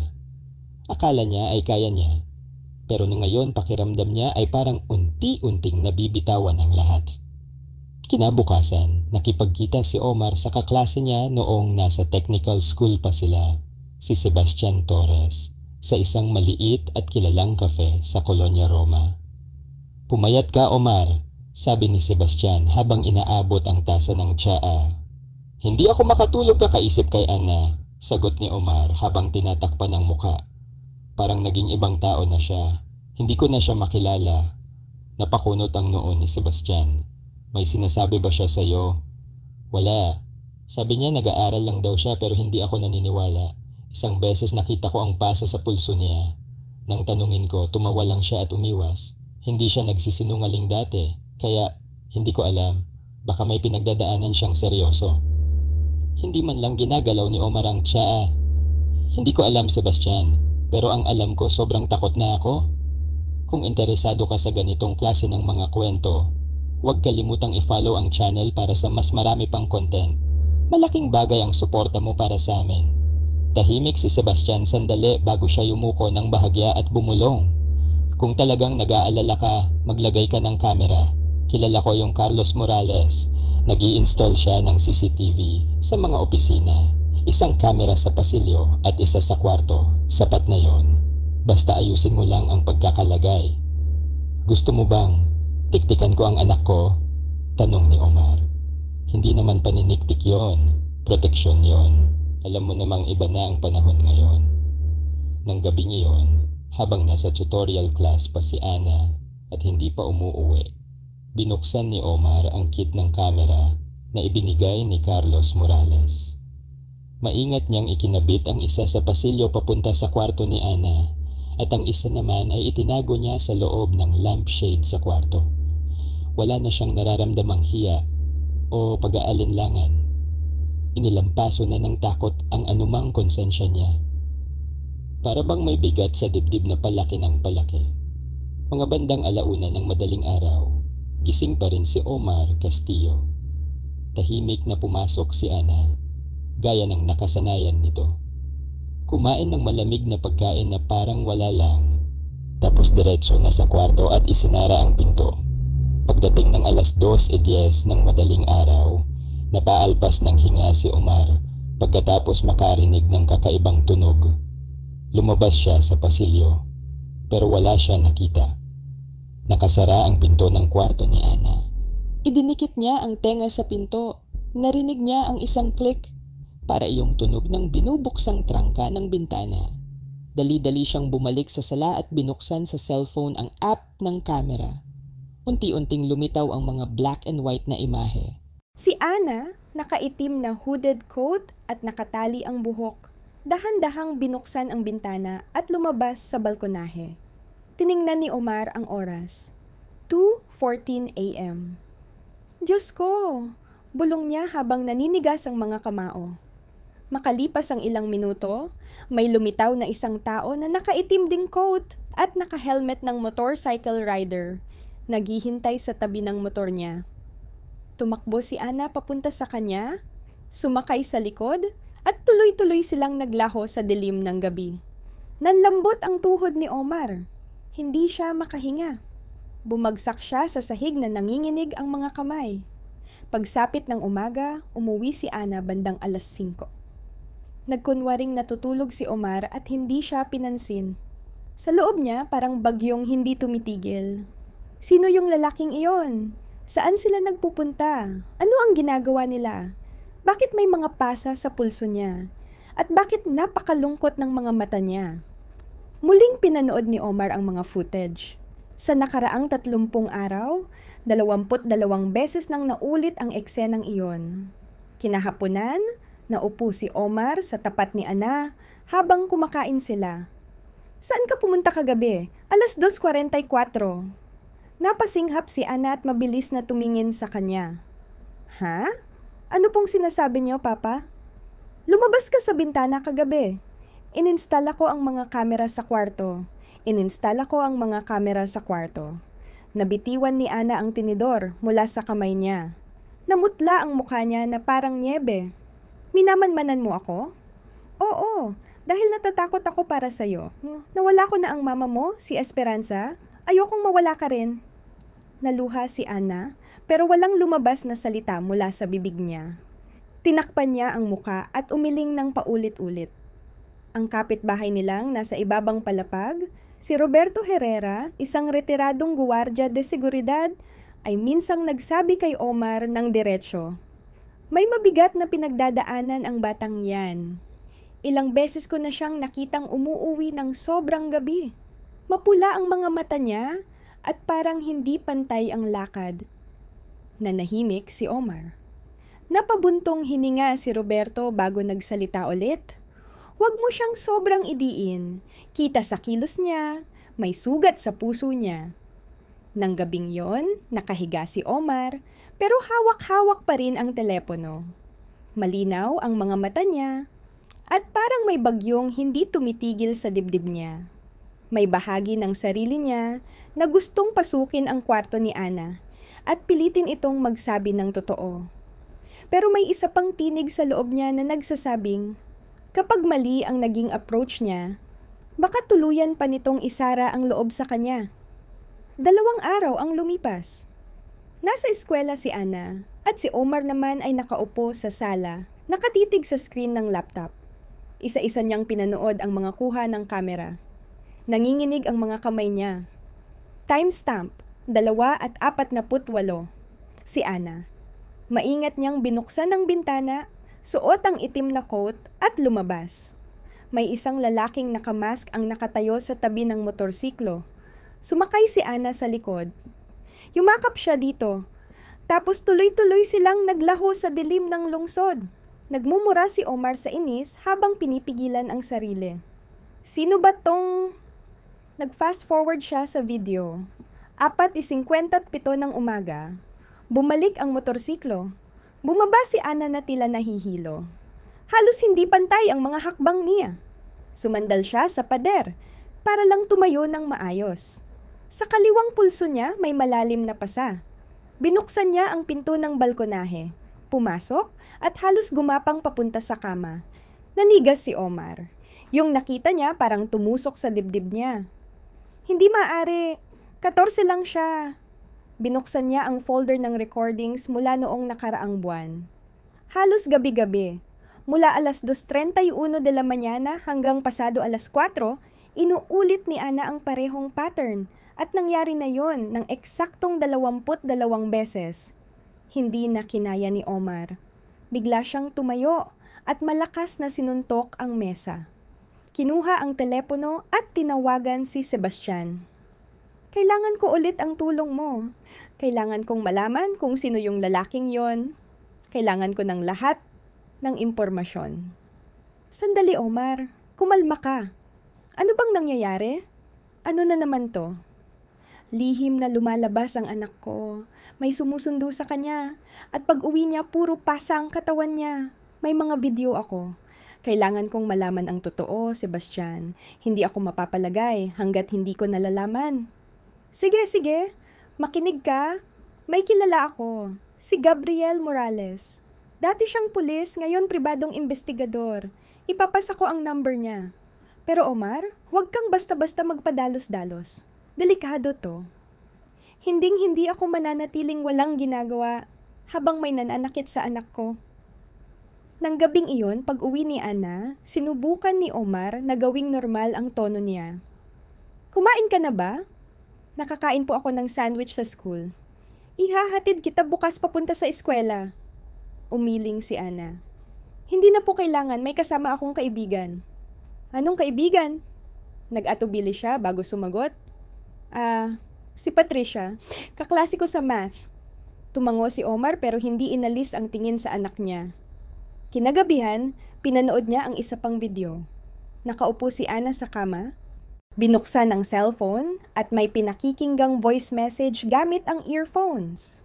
Akala niya ay kaya niya, pero ngayon pakiramdam niya ay parang unti-unting nabibitawan ang lahat. Kinabukasan, nakipagkita si Omar sa kaklase niya noong nasa technical school pa sila, si Sebastian Torres, sa isang maliit at kilalang kafe sa Colonia Roma. "Pumayat ka, Omar," sabi ni Sebastian habang inaabot ang tasa ng tsaa. "Hindi ako makatulog kakaisip kay Ana," sagot ni Omar habang tinatakpan ang muka. Parang naging ibang tao na siya. Hindi ko na siya makilala. Napakunot ang noo ni Sebastian. "May sinasabi ba siya sa'yo?" "Wala. Sabi niya nag-aaral lang daw siya pero hindi ako naniniwala. Isang beses nakita ko ang pasa sa pulso niya. Nang tanungin ko, tumawa lang siya at umiwas. Hindi siya nagsisinungaling dati, kaya hindi ko alam. Baka may pinagdadaanan siyang seryoso." Hindi man lang ginagalaw ni Omar ang tsaa. "Hindi ko alam, Sebastian, pero ang alam ko sobrang takot na ako. Kung interesado ka sa ganitong klase ng mga kwento, huwag kalimutang i-follow ang channel para sa mas marami pang content. Malaking bagay ang suporta mo para sa amin." Tahimik si Sebastian sandali bago siya yumuko ng bahagya at bumulong. "Kung talagang nag-aalala ka, maglagay ka ng camera. Kilala ko yung Carlos Morales. Nag-i-install siya ng CCTV sa mga opisina. Isang camera sa pasilyo at isa sa kwarto. Sapat na yon. Basta ayusin mo lang ang pagkakalagay." "Gusto mo bang tiktikan ko ang anak ko?" tanong ni Omar. "Hindi naman paniniktik yon. Proteksyon yon. Alam mo namang iba na ang panahon ngayon." Nang gabi iyon, habang nasa tutorial class pa si Ana at hindi pa umuuwi, binuksan ni Omar ang kit ng camera na ibinigay ni Carlos Morales. Maingat niyang ikinabit ang isa sa pasilyo papunta sa kwarto ni Ana at ang isa naman ay itinago niya sa loob ng lampshade sa kwarto. Wala na siyang nararamdamang hiya o pag-aalinlangan. Inilampaso na ng takot ang anumang konsensya niya. Para bang may bigat sa dibdib na palaki ng palaki. Mga bandang alauna ng madaling araw, gising pa rin si Omar Castillo. Tahimik na pumasok si Ana, gaya ng nakasanayan nito. Kumain ng malamig na pagkain na parang wala lang, tapos diretso na sa kwarto at isinara ang pinto. Pagdating ng alas 2:10 ng madaling araw, napaalpas ng hinga si Omar pagkatapos makarinig ng kakaibang tunog. Lumabas siya sa pasilyo, pero wala siya nakita. Nakasara ang pinto ng kwarto ni Ana. Idinikit niya ang tenga sa pinto. Narinig niya ang isang click, para iyong tunog ng binubuksang trangka ng bintana. Dali-dali siyang bumalik sa sala at binuksan sa cellphone ang app ng camera. Unti-unting lumitaw ang mga black and white na imahe. Si Ana, nakaitim na hooded coat at nakatali ang buhok, dahan-dahang binuksan ang bintana at lumabas sa balkonahe. Tiningnan ni Omar ang oras. 2:14 a.m. "Diyos ko!" bulong niya habang naninigas ang mga kamao. Makalipas ang ilang minuto, may lumitaw na isang tao na nakaitim ding coat at naka-helmet ng motorcycle rider, naghihintay sa tabi ng motor niya. Tumakbo si Ana papunta sa kanya, sumakay sa likod, at tuloy-tuloy silang naglaho sa dilim ng gabi. Nanlambot ang tuhod ni Omar. Hindi siya makahinga. Bumagsak siya sa sahig na nanginginig ang mga kamay. Pagsapit ng umaga, umuwi si Ana bandang alas 5. Nagkunwaring natutulog si Omar at hindi siya pinansin. Sa loob niya parang bagyong hindi tumitigil. Sino yung lalaking iyon? Saan sila nagpupunta? Ano ang ginagawa nila? Bakit may mga pasa sa pulso niya? At bakit napakalungkot ng mga mata niya? Muling pinanood ni Omar ang mga footage. Sa nakaraang 30 araw, 22 beses nang naulit ang eksenang iyon. Kinahaponan, naupo si Omar sa tapat ni Ana habang kumakain sila. "Saan ka pumunta kagabi? Alas 2:44. Napasinghap si Ana at mabilis na tumingin sa kanya. "Ha? Ano pong sinasabi niyo, Papa?" "Lumabas ka sa bintana kagabi. Ininstall ko ang mga kamera sa kwarto. Nabitiwan ni Ana ang tinidor mula sa kamay niya. Namutla ang mukha niya na parang niebe. Minamanmanan mo ako? Oo, dahil natatakot ako para sa'yo. Nawala ko na ang mama mo, si Esperanza. Ayokong mawala ka rin. Naluha si Ana, pero walang lumabas na salita mula sa bibig niya. Tinakpan niya ang muka at umiling ng paulit-ulit. Ang kapitbahay nilang nasa ibabang palapag, si Roberto Herrera, isang retiradong guwardiya de seguridad, ay minsang nagsabi kay Omar ng diretsyo. May mabigat na pinagdadaanan ang batang yan. Ilang beses ko na siyang nakitang umuuwi ng sobrang gabi. Mapula ang mga mata niya at parang hindi pantay ang lakad. Nanahimik si Omar. Napabuntong hininga si Roberto bago nagsalita ulit. Huwag mo siyang sobrang idiin. Kita sa kilos niya, may sugat sa puso niya. Nang gabing yon, nakahiga si Omar, pero hawak-hawak pa rin ang telepono. Malinaw ang mga mata niya, at parang may bagyong hindi tumitigil sa dibdib niya. May bahagi ng sarili niya na gustong pasukin ang kwarto ni Ana at pilitin itong magsabi ng totoo. Pero may isa pang tinig sa loob niya na nagsasabing, kapag mali ang naging approach niya, baka tuluyan pa nitong isara ang loob sa kanya. 2 araw ang lumipas. Nasa eskwela si Ana at si Omar naman ay nakaupo sa sala, nakatitig sa screen ng laptop. Isa-isa niyang pinanood ang mga kuha ng kamera. Nanginginig ang mga kamay niya. Timestamp, 2:48. Si Ana. Maingat niyang binuksan ang bintana, suot ang itim na coat at lumabas. May isang lalaking nakamask ang nakatayo sa tabi ng motorsiklo. Sumakay si Ana sa likod. Yumakap siya dito. Tapos tuloy-tuloy silang naglaho sa dilim ng lungsod. Nagmumura si Omar sa inis habang pinipigilan ang sarili. Sino ba tong... Nag-fast forward siya sa video. 4:57 ng umaga. Bumalik ang motorsiklo. Bumaba si Ana na tila nahihilo. Halos hindi pantay ang mga hakbang niya. Sumandal siya sa pader para lang tumayo ng maayos. Sa kaliwang pulso niya may malalim na pasa. Binuksan niya ang pinto ng balkonahe. Pumasok at halos gumapang papunta sa kama. Nanigas si Omar. Yung nakita niya parang tumusok sa dibdib niya. Hindi maaari. 14 lang siya. Binuksan niya ang folder ng recordings mula noong nakaraang buwan. Halos gabi-gabi. Mula 2:31 de la mañana hanggang pasado 4:00, inuulit ni Ana ang parehong pattern at nangyari na yon ng eksaktong 22 beses. Hindi na kinaya ni Omar. Bigla siyang tumayo at malakas na sinuntok ang mesa. Kinuha ang telepono at tinawagan si Sebastian. Kailangan ko ulit ang tulong mo. Kailangan kong malaman kung sino yung lalaking yon. Kailangan ko ng lahat ng impormasyon. Sandali, Omar. Kumalma ka. Ano bang nangyayari? Ano na naman to? Lihim na lumalabas ang anak ko. May sumusundo sa kanya. At pag uwi niya, puro pasa ang katawan niya. May mga video ako. Kailangan kong malaman ang totoo, Sebastian. Hindi ako mapapalagay hanggat hindi ko nalalaman. Sige. Makinig ka. May kilala ako. Si Gabriel Morales. Dati siyang pulis, ngayon pribadong investigador. Ipapasa ko ang number niya. Pero Omar, huwag kang basta-basta magpadalos-dalos. Delikado to. Hinding-hindi ako mananatiling walang ginagawa habang may nananakit sa anak ko. Nang gabing iyon, pag uwi ni Ana, sinubukan ni Omar na gawing normal ang tono niya. Kumain ka na ba? Nakakain po ako ng sandwich sa school. Ihahatid kita bukas papunta sa eskwela. Umiling si Ana. Hindi na po kailangan, may kasama akong kaibigan. Anong kaibigan? Nag-atubili siya bago sumagot. Si Patricia. Kaklase ko sa math. Tumango si Omar pero hindi inalis ang tingin sa anak niya. Kinagabihan, pinanood niya ang isa pang video. Nakaupo si Ana sa kama, binuksan ang cellphone at may pinakikinggang voice message gamit ang earphones.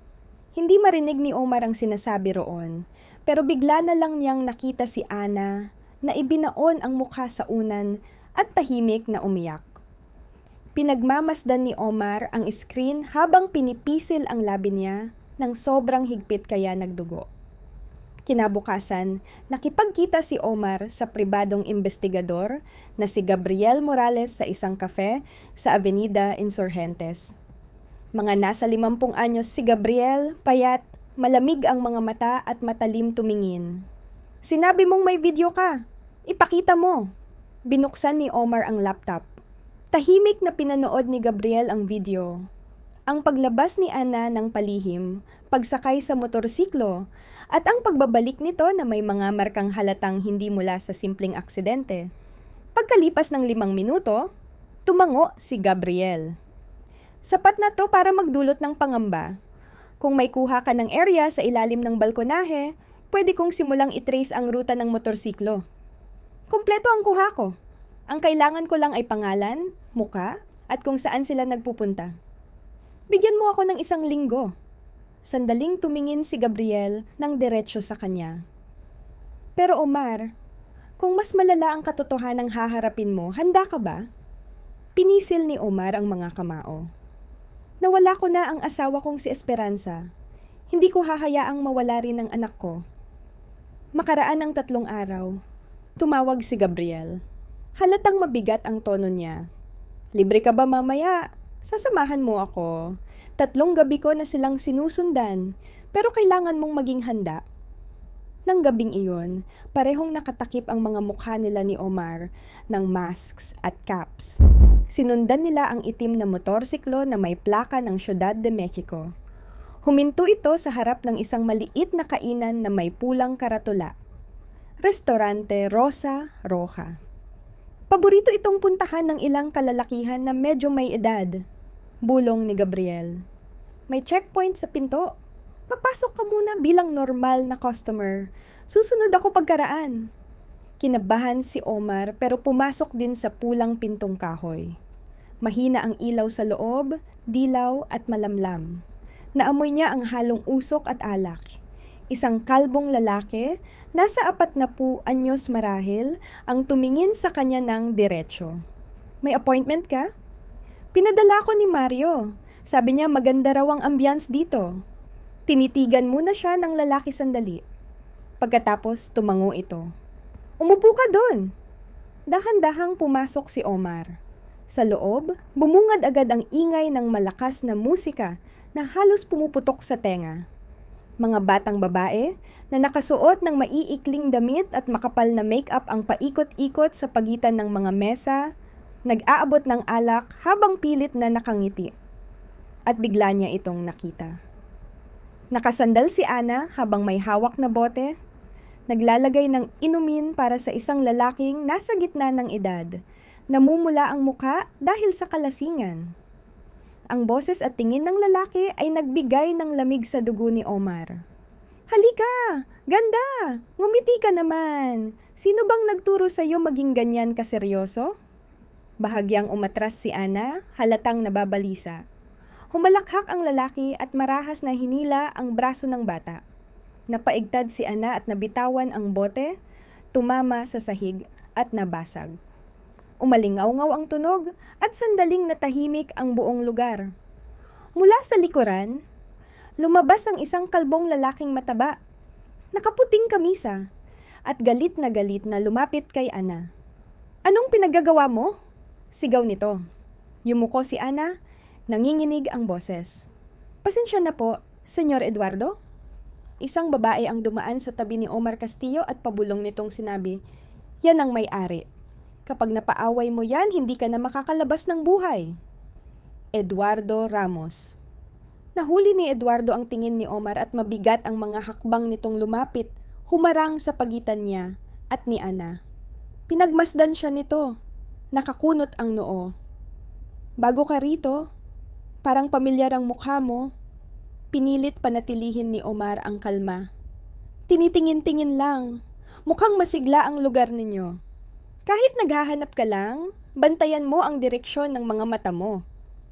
Hindi marinig ni Omar ang sinasabi roon, pero bigla na lang niyang nakita si Ana na ibinaon ang mukha sa unan at tahimik na umiyak. Pinagmamasdan ni Omar ang screen habang pinipisil ang labi niya ng sobrang higpit kaya nagdugo. Kinabukasan, nakipagkita si Omar sa pribadong investigador na si Gabriel Morales sa isang kafe sa Avenida Insurgentes. Mga nasa 50 anyos si Gabriel, payat, malamig ang mga mata at matalim tumingin. "Sinabi mong may video ka. Ipakita mo." Binuksan ni Omar ang laptop. Tahimik na pinanood ni Gabriel ang video. Ang paglabas ni Ana ng palihim, pagsakay sa motorsiklo, at ang pagbabalik nito na may mga markang halatang hindi mula sa simpleng aksidente. Pagkalipas ng 5 minuto, tumango si Gabriel. Sapat na to para magdulot ng pangamba. Kung may kuha ka ng area sa ilalim ng balkonahe, pwede kong simulang itrace ang ruta ng motorsiklo. Kompleto ang kuha ko. Ang kailangan ko lang ay pangalan, muka, at kung saan sila nagpupunta. Bigyan mo ako ng 1 linggo. Sandaling tumingin si Gabriel ng diretsyo sa kanya. "Pero Omar, kung mas malala ang katotohanang haharapin mo, handa ka ba?" Pinisil ni Omar ang mga kamao. "Nawala ko na ang asawa kong si Esperanza. Hindi ko hahayaang mawala rin ang anak ko." Makaraan ng 3 araw, tumawag si Gabriel. Halatang mabigat ang tono niya. "Libre ka ba mamaya? Sasamahan mo ako. 3 gabi ko na silang sinusundan, pero kailangan mong maging handa." Nang gabing iyon, parehong nakatakip ang mga mukha nila ni Omar ng masks at caps. Sinundan nila ang itim na motorsiklo na may plaka ng Ciudad de Mexico. Huminto ito sa harap ng isang maliit na kainan na may pulang karatula. Restaurante Rosa Roja. Paborito itong puntahan ng ilang kalalakihan na medyo may edad. Bulong ni Gabriel. "May checkpoint sa pinto. Papasok ka muna bilang normal na customer. Susunod ako pagkaraan." Kinabahan si Omar pero pumasok din sa pulang pintong kahoy. Mahina ang ilaw sa loob, dilaw at malamlam. Naamoy niya ang halong usok at alak. Isang kalbong lalaki, nasa 40 anyos marahil, ang tumingin sa kanya ng diretsyo. "May appointment ka?" "Pinadala ko ni Mario. Sabi niya maganda raw ang ambiance dito." Tinitigan muna siya ng lalaki sandali. Pagkatapos tumango ito. "Umupo ka doon." Dahan-dahang pumasok si Omar. Sa loob, bumungad agad ang ingay ng malakas na musika na halos pumuputok sa tenga. Mga batang babae na nakasuot ng maiikling damit at makapal na make-up ang paikot-ikot sa pagitan ng mga mesa, nag-aabot ng alak habang pilit na nakangiti. At bigla niya itong nakita. Nakasandal si Ana habang may hawak na bote, naglalagay ng inumin para sa isang lalaking nasa gitna ng edad, namumula ang muka dahil sa kalasingan. Ang boses at tingin ng lalaki ay nagbigay ng lamig sa dugo ni Omar. "Halika! Ganda! Ngumiti ka naman! Sino bang nagturo sa iyo maging ganyan kaseryoso?" Bahagyang umatras si Ana, halatang nababalisa. Humalakhak ang lalaki at marahas na hinila ang braso ng bata. Napaigtad si Ana at nabitawan ang bote, tumama sa sahig at nabasag. Umalingaw-ngaw ang tunog at sandaling natahimik ang buong lugar. Mula sa likuran, lumabas ang isang kalbong lalaking mataba, nakaputing kamisa, at galit na lumapit kay Ana. "Anong pinagagawa mo?" Sigaw nito. Yumuko si Ana, nanginginig ang boses. "Pasensya na po, Senyor Eduardo?" Isang babae ang dumaan sa tabi ni Omar Castillo at pabulong nitong sinabi, "Yan ang may-ari. Kapag napaaway mo yan, hindi ka na makakalabas ng buhay." Eduardo Ramos. Nahuli ni Eduardo ang tingin ni Omar at mabigat ang mga hakbang nitong lumapit, humarang sa pagitan niya at ni Ana. Pinagmasdan siya nito. Nakakunot ang noo. "Bago ka rito, parang pamilyar ang mukha mo." Pinilit panatilihin ni Omar ang kalma. "Tinitingin-tingin lang. Mukhang masigla ang lugar ninyo. Kahit naghahanap ka lang, bantayan mo ang direksyon ng mga mata mo.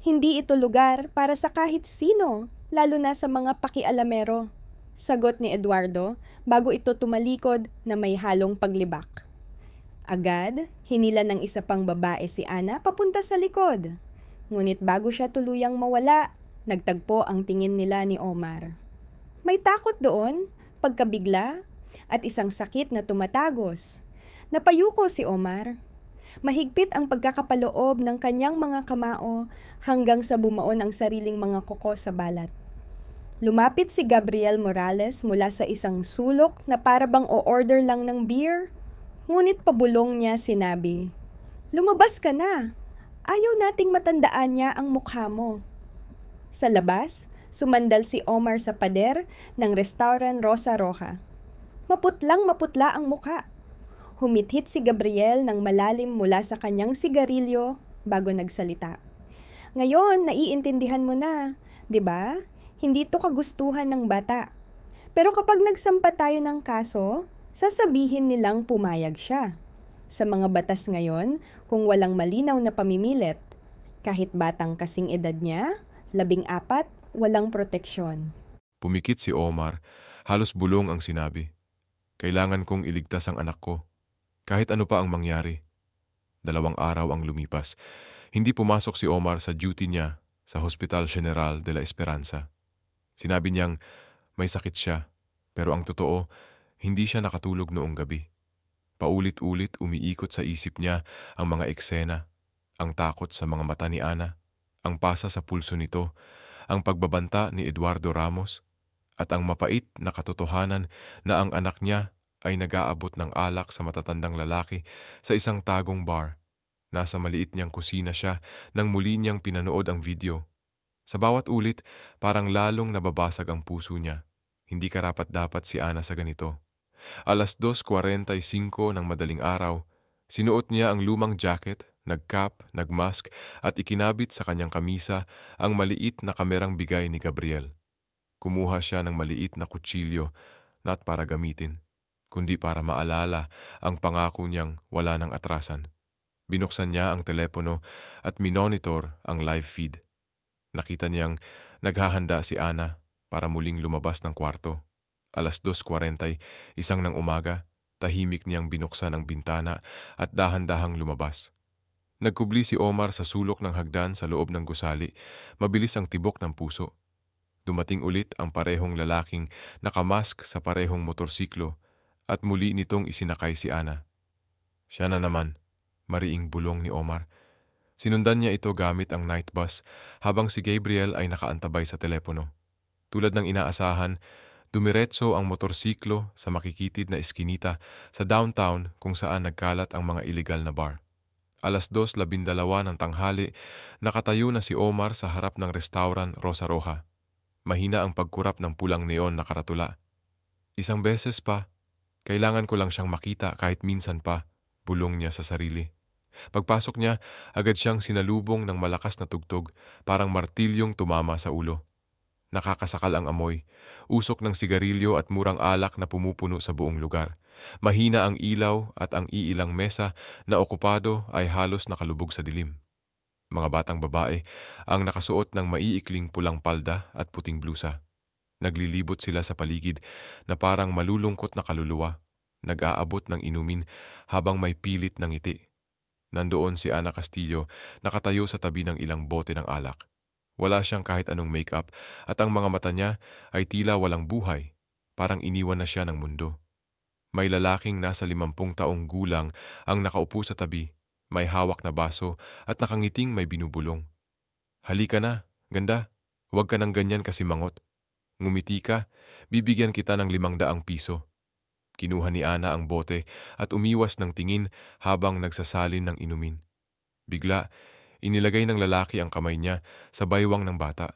Hindi ito lugar para sa kahit sino, lalo na sa mga pakialamero." Sagot ni Eduardo bago ito tumalikod na may halong paglibak. Agad, hinila ng isa pang babae si Ana papunta sa likod. Ngunit bago siya tuluyang mawala, nagtagpo ang tingin nila ni Omar. May takot doon, pagkabigla, at isang sakit na tumatagos. Napayuko si Omar. Mahigpit ang pagkakapaloob ng kanyang mga kamao hanggang sa bumaon ang sariling mga kuko sa balat. Lumapit si Gabriel Morales mula sa isang sulok na parabang o-order lang ng beer. Ngunit pabulong niya sinabi, "Lumabas ka na. Ayaw nating matandaan niya ang mukha mo." Sa labas, sumandal si Omar sa pader ng restaurant Rosa Roja. Maputlang maputla ang mukha. Humithit si Gabriel ng malalim mula sa kanyang sigarilyo bago nagsalita. "Ngayon, naiintindihan mo na, 'di ba? Hindi to kagustuhan ng bata. Pero kapag nagsampa tayo ng kaso, sasabihin nilang pumayag siya. Sa mga batas ngayon, kung walang malinaw na pamimilit, kahit batang kasing edad niya, 14, walang proteksyon." Pumikit si Omar, halos bulong ang sinabi. Kailangan kong iligtas ang anak ko. Kahit ano pa ang mangyari. 2 araw ang lumipas. Hindi pumasok si Omar sa duty niya sa Hospital General de la Esperanza. Sinabi niyang may sakit siya, pero ang totoo, hindi siya nakatulog noong gabi. Paulit-ulit umiikot sa isip niya ang mga eksena, ang takot sa mga mata ni Ana, ang pasa sa pulso nito, ang pagbabanta ni Eduardo Ramos, at ang mapait na katotohanan na ang anak niya ay nag-aabot ng alak sa matatandang lalaki sa isang tagong bar. Nasa maliit niyang kusina siya nang muli niyang pinanood ang video. Sa bawat ulit, parang lalong nababasag ang puso niya. Hindi karapat-dapat si Ana sa ganito. 2:45 ng madaling araw, sinuot niya ang lumang jacket, nag-cap, nag-mask at ikinabit sa kanyang kamisa ang maliit na kamerang bigay ni Gabriel. Kumuha siya ng maliit na kutsilyo, not para gamitin, kundi para maalala ang pangako niyang wala ng atrasan. Binuksan niya ang telepono at minonitor ang live feed. Nakita niyang naghahanda si Ana para muling lumabas ng kwarto. 2:41 ng umaga, tahimik niyang binuksan ang bintana at dahan-dahang lumabas. Nagkubli si Omar sa sulok ng hagdan sa loob ng gusali. Mabilis ang tibok ng puso. Dumating ulit ang parehong lalaking nakamask sa parehong motorsiklo at muli nitong isinakay si Ana. Siya na naman, mariing bulong ni Omar. Sinundan niya ito gamit ang night bus habang si Gabriel ay nakaantabay sa telepono. Tulad ng inaasahan, dumiretso ang motorsiklo sa makikitid na eskinita sa downtown kung saan nagkalat ang mga illegal na bar. 2:12 ng tanghali, nakatayo na si Omar sa harap ng restaurant Rosa Roja. Mahina ang pagkurap ng pulang neon na karatula. "Isang beses pa, kailangan ko lang siyang makita kahit minsan pa," bulong niya sa sarili. Pagpasok niya, agad siyang sinalubong ng malakas na tugtog, parang martilyong tumama sa ulo. Nakakasakal ang amoy, usok ng sigarilyo at murang alak na pumupuno sa buong lugar. Mahina ang ilaw at ang iilang mesa na okupado ay halos nakalubog sa dilim. Mga batang babae ang nakasuot ng maiikling pulang palda at puting blusa. Naglilibot sila sa paligid na parang malulungkot na kaluluwa, nag-aabot ng inumin habang may pilit ng ngiti. Nandoon si Ana Castillo, nakatayo sa tabi ng ilang bote ng alak. Wala siyang kahit anong makeup at ang mga mata niya ay tila walang buhay, parang iniwan na siya ng mundo. May lalaking nasa 50 taong gulang ang nakaupo sa tabi, may hawak na baso at nakangiting may binubulong. "Halika na, ganda. Huwag ka nang ganyan kasi mangot. Ngumiti ka, bibigyan kita ng 500 piso. Kinuha ni Ana ang bote at umiwas ng tingin habang nagsasalin ng inumin. Bigla, inilagay ng lalaki ang kamay niya sa baywang ng bata.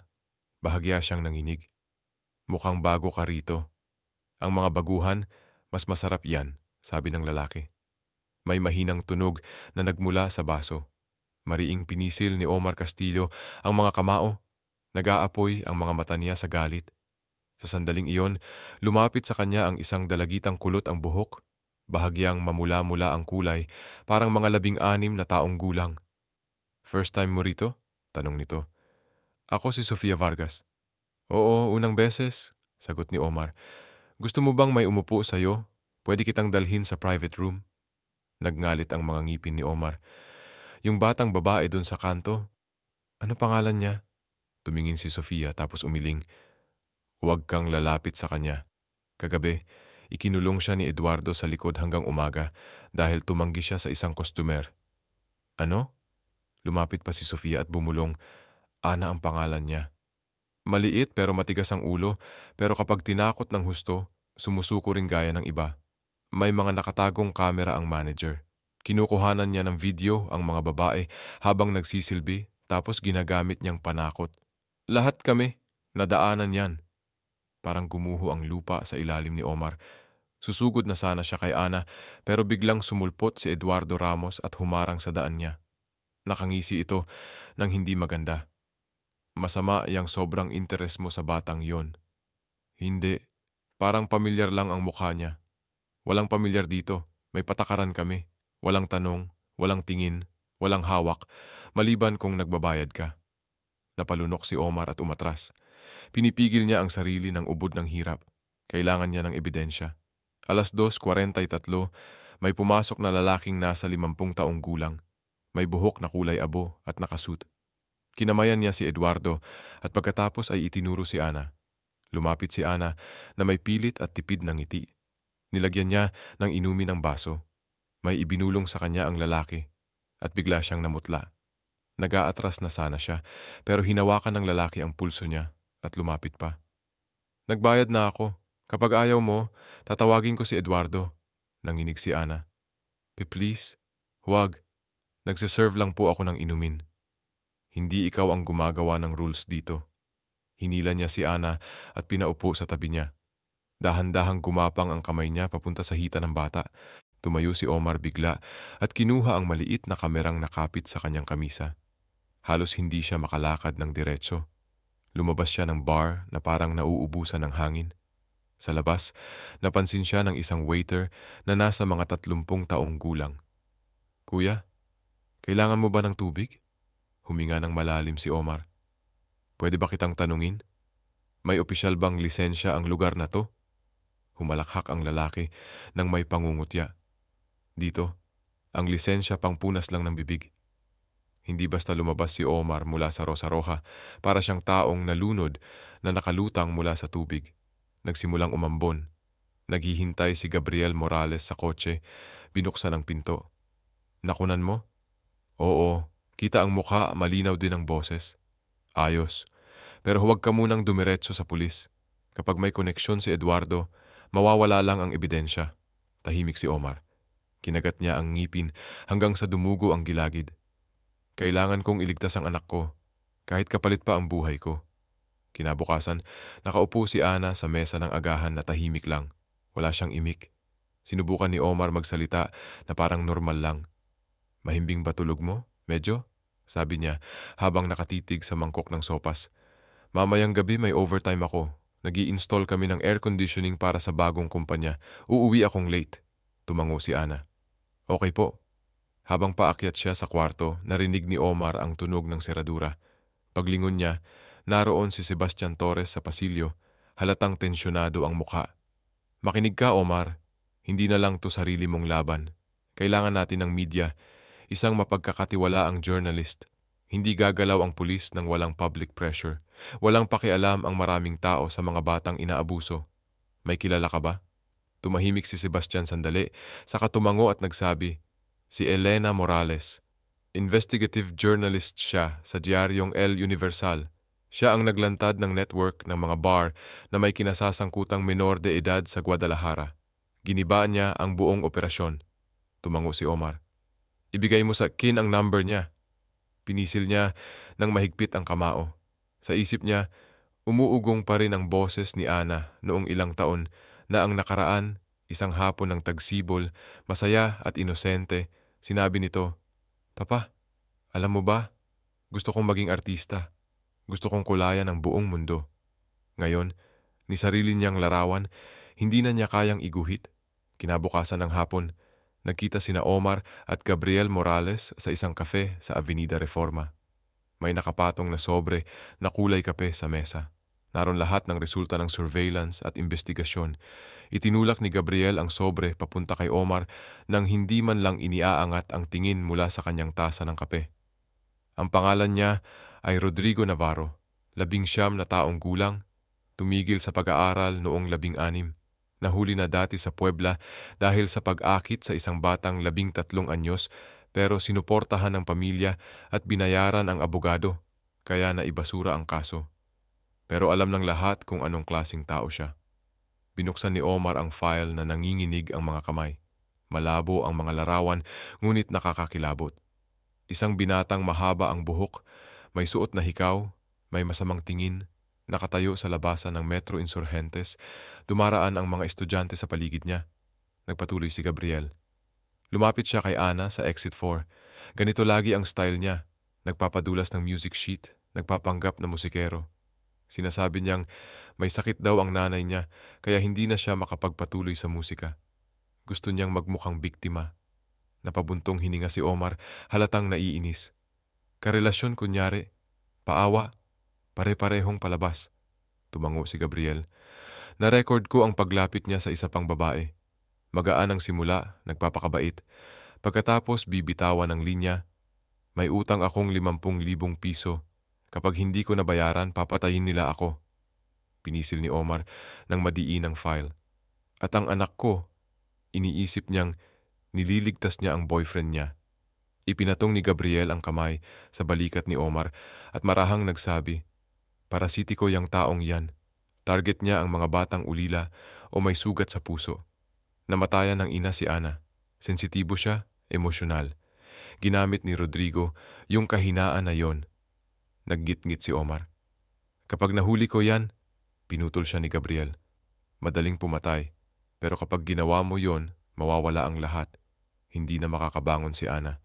Bahagya siyang nanginig. "Mukhang bago ka rito. Ang mga baguhan, mas masarap yan," sabi ng lalaki. May mahinang tunog na nagmula sa baso. Mariing pinisil ni Omar Castillo ang mga kamao. Nag-aapoy ang mga mata niya sa galit. Sa sandaling iyon, lumapit sa kanya ang isang dalagitang kulot ang buhok, bahagyang mamula-mula ang kulay, parang mga 16 na taong gulang. "First time mo rito?" tanong nito. "Ako si Sofia Vargas." "Oo, unang beses," sagot ni Omar. "Gusto mo bang may umupo sa'yo? Pwede kitang dalhin sa private room." Nagngalit ang mga ngipin ni Omar. "Yung batang babae dun sa kanto, ano pangalan niya?" Tumingin si Sofia tapos umiling. "Huwag kang lalapit sa kanya. Kagabi, Ikinulong siya ni Eduardo sa likod hanggang umaga dahil tumanggi siya sa isang customer. Ano? Lumapit pa si Sofia at bumulong. Ana ang pangalan niya. Maliit pero matigas ang ulo, pero kapag tinakot ng husto, sumusuko rin gaya ng iba. May mga nakatagong kamera ang manager. Kinukuhanan niya ng video ang mga babae habang nagsisilbi, tapos ginagamit niyang panakot. Lahat kami, nadaanan yan. Parang gumuho ang lupa sa ilalim ni Omar. Susugod na sana siya kay Ana, pero biglang sumulpot si Eduardo Ramos at humarang sa daan niya. Nakangisi ito ng hindi maganda. Masama yang sobrang interes mo sa batang yon. Hindi, parang pamilyar lang ang mukha niya. Walang pamilyar dito, may patakaran kami. Walang tanong, walang tingin, walang hawak, maliban kung nagbabayad ka. Napalunok si Omar at umatras. Pinipigil niya ang sarili ng ubod ng hirap. Kailangan niya ng ebidensya. 2:43, may pumasok na lalaking nasa 50 taong gulang. May buhok na kulay abo at nakasuit. Kinamayan niya si Eduardo at pagkatapos ay itinuro si Ana. Lumapit si Ana na may pilit at tipid ng ngiti. Nilagyan niya ng inumin ang baso. May ibinulong sa kanya ang lalaki at bigla siyang namutla. Nag-aatras na sana siya pero hinawakan ng lalaki ang pulso niya at lumapit pa. Nagbayad na ako. Kapag ayaw mo, tatawagin ko si Eduardo. Nanginig si Ana. Please, huwag. Nagsiserve lang po ako ng inumin. Hindi ikaw ang gumagawa ng rules dito. Hinila niya si Ana at pinaupo sa tabi niya. Dahan-dahang gumapang ang kamay niya papunta sa hita ng bata. Tumayo si Omar bigla at kinuha ang maliit na kamerang nakapit sa kanyang kamisa. Halos hindi siya makalakad ng diretso. Lumabas siya ng bar na parang nauubusan ng hangin. Sa labas, napansin siya ng isang waiter na nasa mga 30 taong gulang. Kuya, kailangan mo ba ng tubig? Huminga ng malalim si Omar. Pwede ba kitang tanungin? May opisyal bang lisensya ang lugar na to? Humalakhak ang lalaki nang may pangungutya. Dito, ang lisensya pangpunas lang ng bibig. Hindi basta lumabas si Omar mula sa Rosa Roja para siyang taong nalunod na nakalutang mula sa tubig. Nagsimulang umambon. Naghihintay si Gabriel Morales sa kotse. Binuksan ang pinto. Nakunan mo? Oo. Kita ang mukha, malinaw din ang boses. Ayos. Pero huwag ka munang dumiretso sa pulis. Kapag may koneksyon si Eduardo, mawawala lang ang ebidensya. Tahimik si Omar. Kinagat niya ang ngipin hanggang sa dumugo ang gilagid. Kailangan kong iligtas ang anak ko, kahit kapalit pa ang buhay ko. Kinabukasan, nakaupo si Ana sa mesa ng agahan na tahimik lang. Wala siyang imik. Sinubukan ni Omar magsalita na parang normal lang. Mahimbing ba tulog mo? Medyo? Sabi niya habang nakatitig sa mangkok ng sopas. Mamayang gabi may overtime ako. Nag-i-install kami ng air conditioning para sa bagong kumpanya. Uuwi akong late. Tumango si Ana. Okay po. Habang paakyat siya sa kwarto, narinig ni Omar ang tunog ng seradura. Paglingon niya, naroon si Sebastian Torres sa pasilyo. Halatang tensyonado ang mukha. Makinig ka, Omar. Hindi na lang to sarili mong laban. Kailangan natin ng media. Isang mapagkakatiwalaang journalist. Hindi gagalaw ang pulis ng walang public pressure. Walang pakialam ang maraming tao sa mga batang inaabuso. May kilala ka ba? Tumahimik si Sebastian sandali, saka tumango at nagsabi, si Elena Morales. Investigative journalist siya sa diaryong El Universal. Siya ang naglantad ng network ng mga bar na may kinasasangkutang menor de edad sa Guadalajara. Giniba niya ang buong operasyon. Tumango si Omar. Ibigay mo sa Kin ang number niya. Pinisil niya nang mahigpit ang kamao. Sa isip niya, umuugong pa rin ang boses ni Ana noong ilang taon na ang nakaraan, isang hapon ng tagsibol, masaya at inosente, sinabi nito, Papa, alam mo ba, gusto kong maging artista. Gusto kong kulayan ang buong mundo. Ngayon, ni sarili niyang larawan, hindi na niya kayang iguhit. Kinabukasan ng hapon, nagkita sina Omar at Gabriel Morales sa isang kafe sa Avenida Reforma. May nakapatong na sobre na kulay kape sa mesa. Naroon lahat ng resulta ng surveillance at investigasyon. Itinulak ni Gabriel ang sobre papunta kay Omar nang hindi man lang iniaangat ang tingin mula sa kanyang tasa ng kape. Ang pangalan niya ay Rodrigo Navarro, 19 na taong gulang, tumigil sa pag-aaral noong 16. Nahuli na dati sa Puebla dahil sa pag-akit sa isang batang 13 anyos pero sinuportahan ng pamilya at binayaran ang abogado kaya naibasura ang kaso. Pero alam ng lahat kung anong klaseng tao siya. Binuksan ni Omar ang file na nanginginig ang mga kamay. Malabo ang mga larawan ngunit nakakakilabot. Isang binatang mahaba ang buhok, may suot na hikaw, may masamang tingin, nakatayo sa labasan ng Metro Insurgentes, dumaraan ang mga estudyante sa paligid niya. Nagpatuloy si Gabriel. Lumapit siya kay Ana sa exit 4. Ganito lagi ang style niya. Nagpapadulas ng music sheet, nagpapanggap na musikero. Sinasabi niyang may sakit daw ang nanay niya kaya hindi na siya makapagpatuloy sa musika. Gusto niyang magmukhang biktima. Napabuntong hininga si Omar, halatang naiinis. Karelasyon kunyari, paawa, pare-parehong palabas. Tumango si Gabriel. Na-record ko ang paglapit niya sa isa pang babae. Magaan ang simula, nagpapakabait. Pagkatapos bibitawan ng linya, may utang akong 50,000 piso. Kapag hindi ko nabayaran, papatayin nila ako. Pinisil ni Omar ng madiin ang file. At ang anak ko, iniisip niyang nililigtas niya ang boyfriend niya. Ipinatong ni Gabriel ang kamay sa balikat ni Omar at marahang nagsabi, "Parasitiko yang taong yan. Target niya ang mga batang ulila o may sugat sa puso." Namatayan ng ina si Ana. Sensitibo siya, emosyonal. Ginamit ni Rodrigo yung kahinaan na yon. Naggit-ngit si Omar. Kapag nahuli ko yan, pinutol siya ni Gabriel. Madaling pumatay, pero kapag ginawa mo yon, mawawala ang lahat. Hindi na makakabangon si Ana.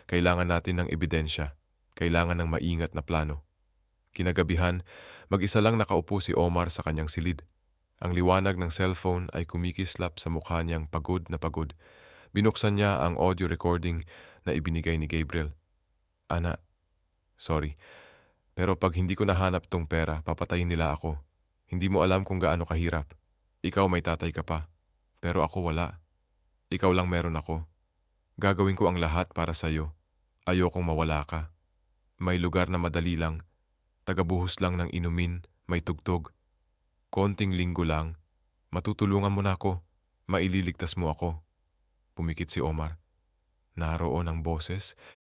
Kailangan natin ng ebidensya. Kailangan ng maingat na plano. Kinagabihan, mag-isa lang nakaupo si Omar sa kanyang silid. Ang liwanag ng cellphone ay kumikislap sa mukha niyang pagod na pagod. Binuksan niya ang audio recording na ibinigay ni Gabriel. Ana, sorry. Pero pag hindi ko nahanap tong pera, papatayin nila ako. Hindi mo alam kung gaano kahirap. Ikaw may tatay ka pa. Pero ako wala. Ikaw lang meron ako. Gagawin ko ang lahat para sa'yo. Ayokong mawala ka. May lugar na madali lang. Tagabuhos lang ng inumin, may tugtog. Konting linggo lang. Matutulungan mo na ako. Maililigtas mo ako. Pumikit si Omar. Naroon ang boses.